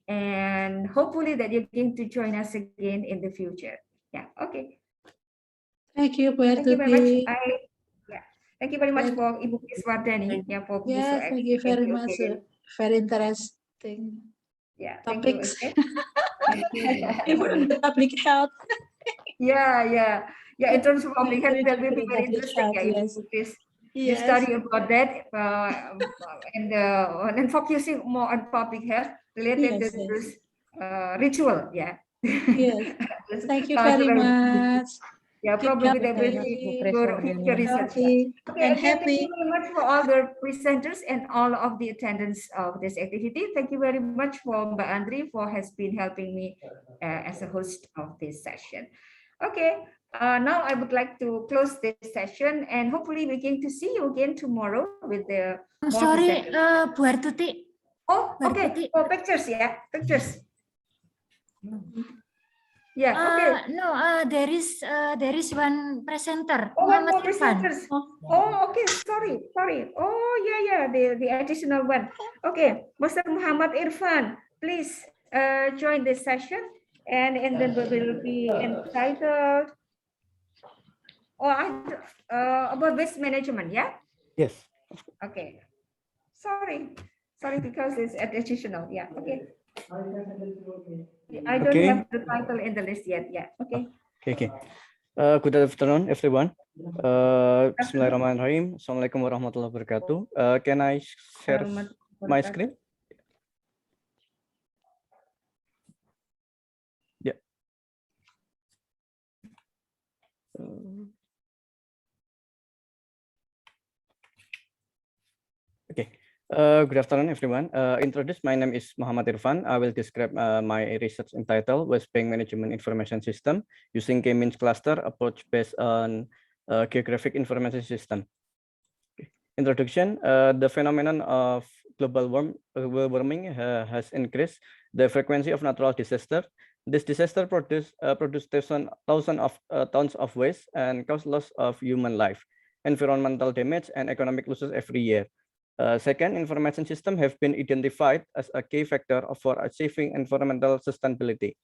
And hopefully that you're going to join us again in the future. Yeah, okay. Thank you, Thank you very much. Thank you very much for Ibu Kiswardani. Yeah, thank you very much. Very interesting. Yeah, topics. Thank you again. Even the public health. Yeah. In terms of public health, that will be very interesting. Yes. You study about that and focusing more on public health related to this ritual. Yeah. Yes. Thank you very much. Yeah, probably that will be for future research. Okay, and again, happy. thank you very much for all the presenters and all of the attendants of this activity. Thank you very much for Mbak Andri for has been helping me as a host of this session. Okay, now I would like to close this session and hopefully we're going to see you again tomorrow with the sorry, Bu Artuti. Oh, okay. Oh, pictures, yeah, pictures. Yeah, okay. No, there is one presenter, Oh, one Muhammad more Irfan. presenters. Oh, okay. Sorry. Oh, yeah. The additional one. Okay, Mr. Muhammad Irfan, please join this session, and then we will be entitled. Oh, about waste management. Yeah. Yes. Okay. Sorry, because it's additional. Yeah. Okay. I don't have the title in the list yet. Yeah. Okay. Okay. Good afternoon, everyone. Bismillahirrahmanirrahim. Assalamualaikum warahmatullahi wabarakatuh. Can I share my screen? Yeah. Okay. Good afternoon, everyone. Introduce, my name is Muhammad Irfan. I will describe my research entitled Waste Bank Management Information System using K-means cluster approach based on geographic information system. Okay. Introduction, the phenomenon of global warming has increased the frequency of natural disaster. This disaster produce tons of waste and cause loss of human life, environmental damage, and economic losses every year. Second, information systems have been identified as a key factor for achieving environmental sustainability.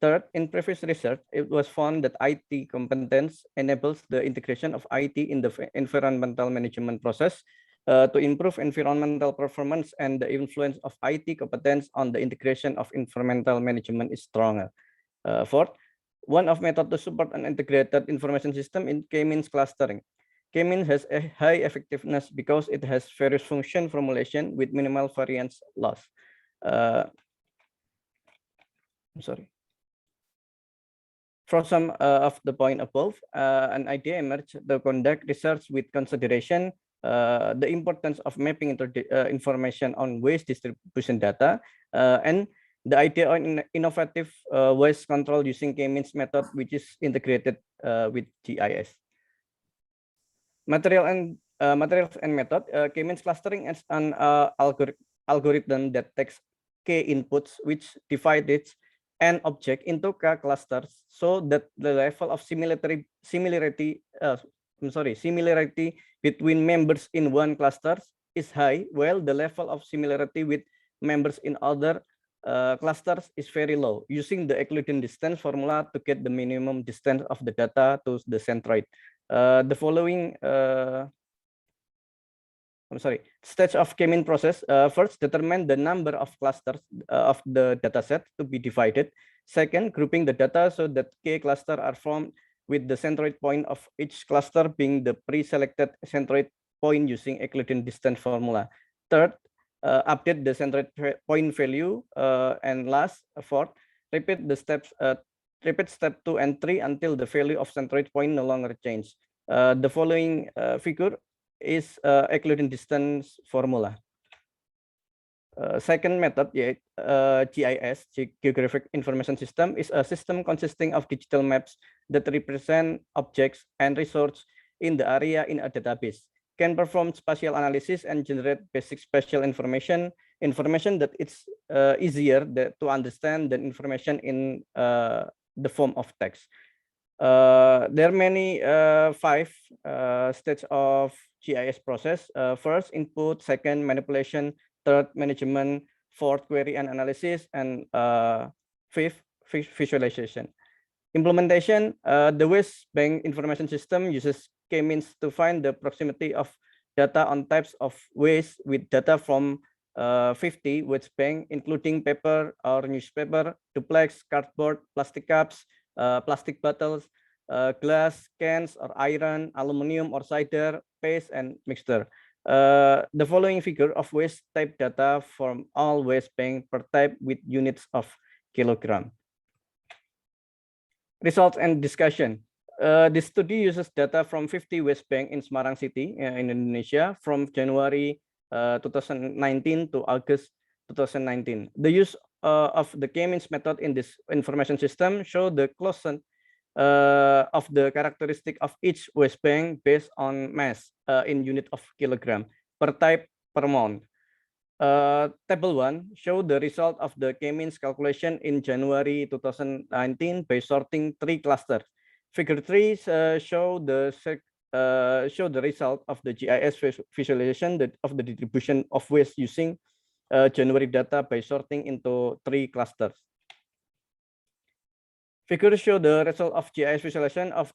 Third, in previous research, it was found that IT competence enables the integration of IT in the environmental management process to improve environmental performance, and the influence of IT competence on the integration of environmental management is stronger. Fourth, one of methods to support an integrated information system in K-means clustering. K-means has a high effectiveness because it has various function formulation with minimal variance loss. I'm sorry. From some of the point above, an idea emerged to conduct research with consideration the importance of mapping information on waste distribution data and the idea on innovative waste control using K-means method, which is integrated with GIS. Materials and method. K-means clustering is an algorithm that takes K inputs, which divides an object into K clusters so that the level of similarity between members in one cluster is high, while the level of similarity with members in other clusters is very low, using the Euclidean distance formula to get the minimum distance of the data to the centroid. The following stage of K-means process. First, determine the number of clusters of the dataset to be divided. Second, grouping the data so that K cluster are formed with the centroid point of each cluster being the pre-selected centroid point using Euclidean distance formula. Third, update the centroid point value. And last, fourth, repeat the steps. Repeat step 2 and 3 until the value of centroid point no longer change. The following figure is Euclidean distance formula. Second method, GIS, Geographic Information System, is a system consisting of digital maps that represent objects and resources in the area in a database, can perform spatial analysis and generate basic spatial information that it's easier to understand than information in the form of text. There are many 5 stages of GIS process. First, input. Second, manipulation. Third, management. Fourth, query and analysis. And fifth, visualization. Implementation. The Waste Bank Information System uses K-means to find the proximity of data on types of waste with data from 50 waste bank, including paper or newspaper, duplex, cardboard, plastic cups, plastic bottles, glass, cans or iron, aluminum or cider, paste, and mixture. The following figure of waste type data from all waste bank per type with units of kilogram. Results and discussion. This study uses data from 50 waste bank in Semarang City in Indonesia from January 2019 to August 2019. The use of the K-means method in this information system show the closest of the characteristic of each waste bank based on mass in unit of kilogram per type per month. Table 1 show the result of the K-means calculation in January 2019 by sorting 3 clusters. Figure 3 show the result of the GIS visualization of the distribution of waste using January data by sorting into 3 clusters. Figures show the result of GIS visualization of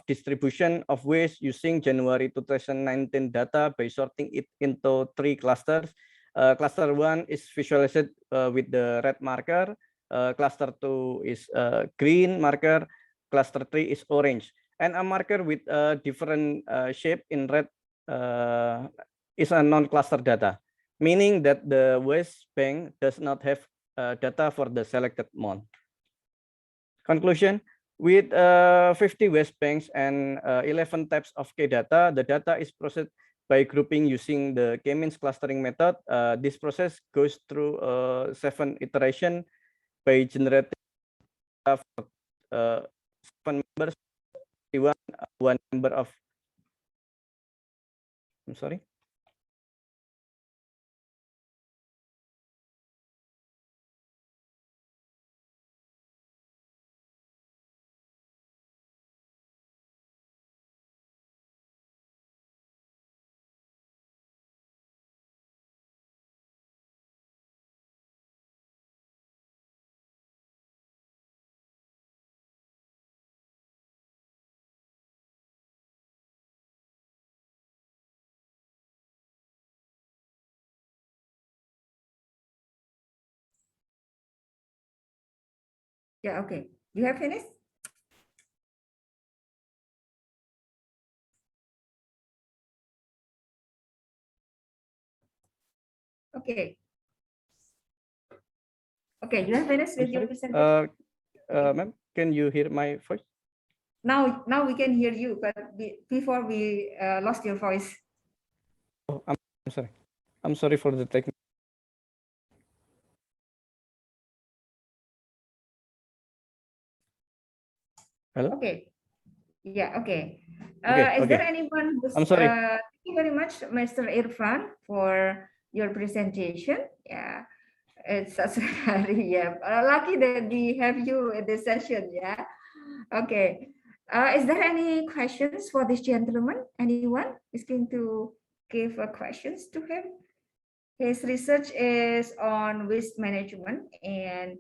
distribution of waste using January 2019 data by sorting it into 3 clusters. Cluster 1 is visualized with the red marker. Cluster 2 is green marker. Cluster 3 is orange. And a marker with a different shape in red is a non-cluster data, meaning that the waste bank does not have data for the selected month. Conclusion, with 50 waste banks and 11 types of K data, the data is processed by grouping using the K-means clustering method. This process goes through 7 iteration by generating 7 members, one member of, I'm sorry. Yeah, okay. You have finished? Okay. Okay, you have finished with your presentation? Ma'am, can you hear my voice? Now we can hear you, but before we lost your voice. Oh, I'm sorry. I'm sorry for the technical. Hello? Okay. Yeah, okay. Okay, is there anyone who's, I'm sorry. Thank you very much, Mr. Irfan, for your presentation. Yeah, it's very, yeah, lucky that we have you in this session. Yeah. Okay. Is there any questions for this gentleman? Anyone is going to give questions to him? His research is on waste management and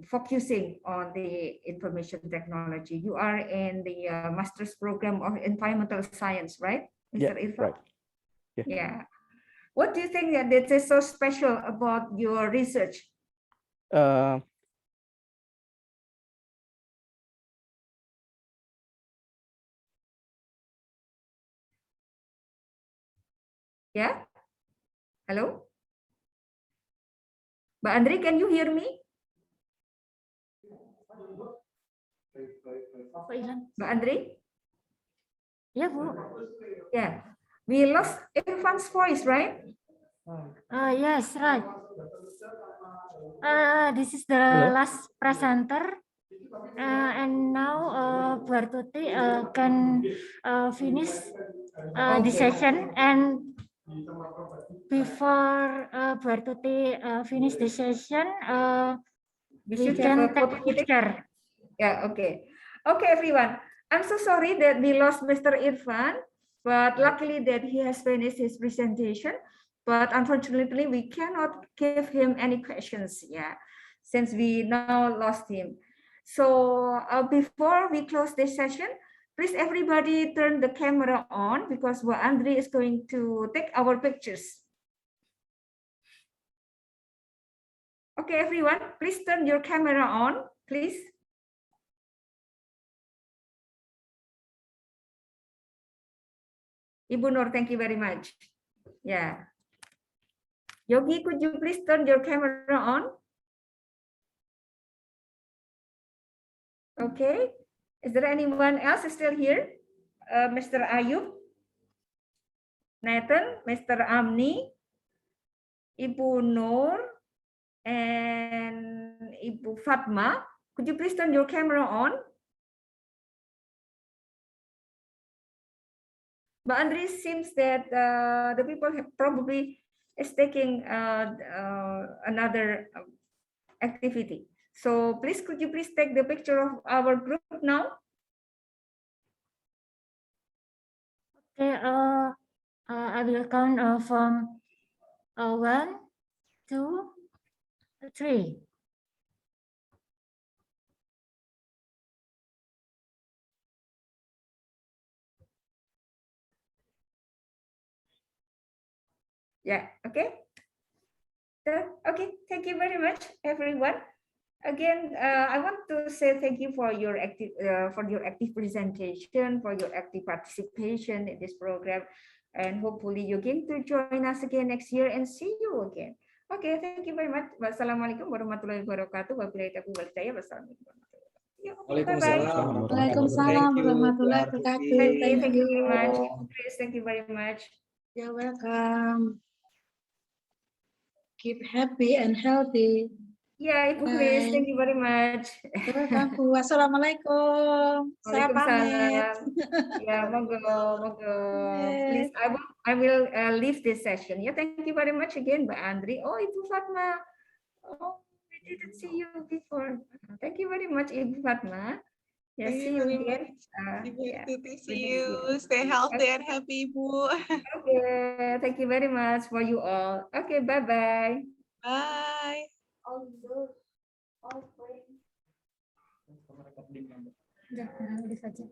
focusing on the information technology. You are in the master's program of environmental science, right, Mr. Yeah, Irfan? right. Yeah. Yeah. What do you think that is so special about your research? Yeah. Hello, Mbak Andri, can you hear me? Mbak Andri? Ya, Bu. Yeah. We lost Irfan's voice, right? Yes, right. This is the last presenter. And now Bu Artuti can finish the session. And before Bu Artuti finish the session, we can take a picture. Yeah, okay. Okay, everyone. I'm so sorry that we lost Mr. Irfan, but luckily that he has finished his presentation. But unfortunately, we cannot give him any questions, yeah, since we now lost him. So before we close this session, please everybody turn the camera on because Andre is going to take our pictures. Okay, everyone, please turn your camera on, please. Ibu Nur, thank you very much. Yeah. Yogi, could you please turn your camera on? Okay. Is there anyone else still here? Mr. Ayub, Nathan, Mr. Amni, Ibu Nur, and Ibu Fatma. Could you please turn your camera on? But Andre, seems that the people have probably is taking another activity. So please, could you please take the picture of our group now? Okay, I will count from 1, 2, 3. Yeah, okay. Okay, thank you very much, everyone. Again, I want to say thank you for your active presentation, for your active participation in this program, and hopefully you can to join us again next year and see you again. Okay, thank you very much. Wassalamualaikum warahmatullahi wabarakatuh. Wabillahi taufiq wal hidayah. Wassalamualaikum warahmatullahi wabarakatuh. Waalaikumsalam. Waalaikumsalam warahmatullahi wabarakatuh. Thank you very much. you. Chris, thank you very much. You're welcome. Keep happy and healthy. Ya, Ibu Chris, thank you very much. Welcome. Wassalamualaikum. Saya pamit. Waalaikumsalam. Ya, monggo, monggo. Please, I will leave this session. Ya, thank you very much again, Mbak Andri. Oh, Ibu Fatma. Oh, we didn't see you before. Thank you very much, Ibu Fatma. Ya, see you again. Good to see you. Stay healthy and happy, Ibu. Okay, thank you very much for you all. Okay, bye-bye. Bye. All those, all friends. Udah saja.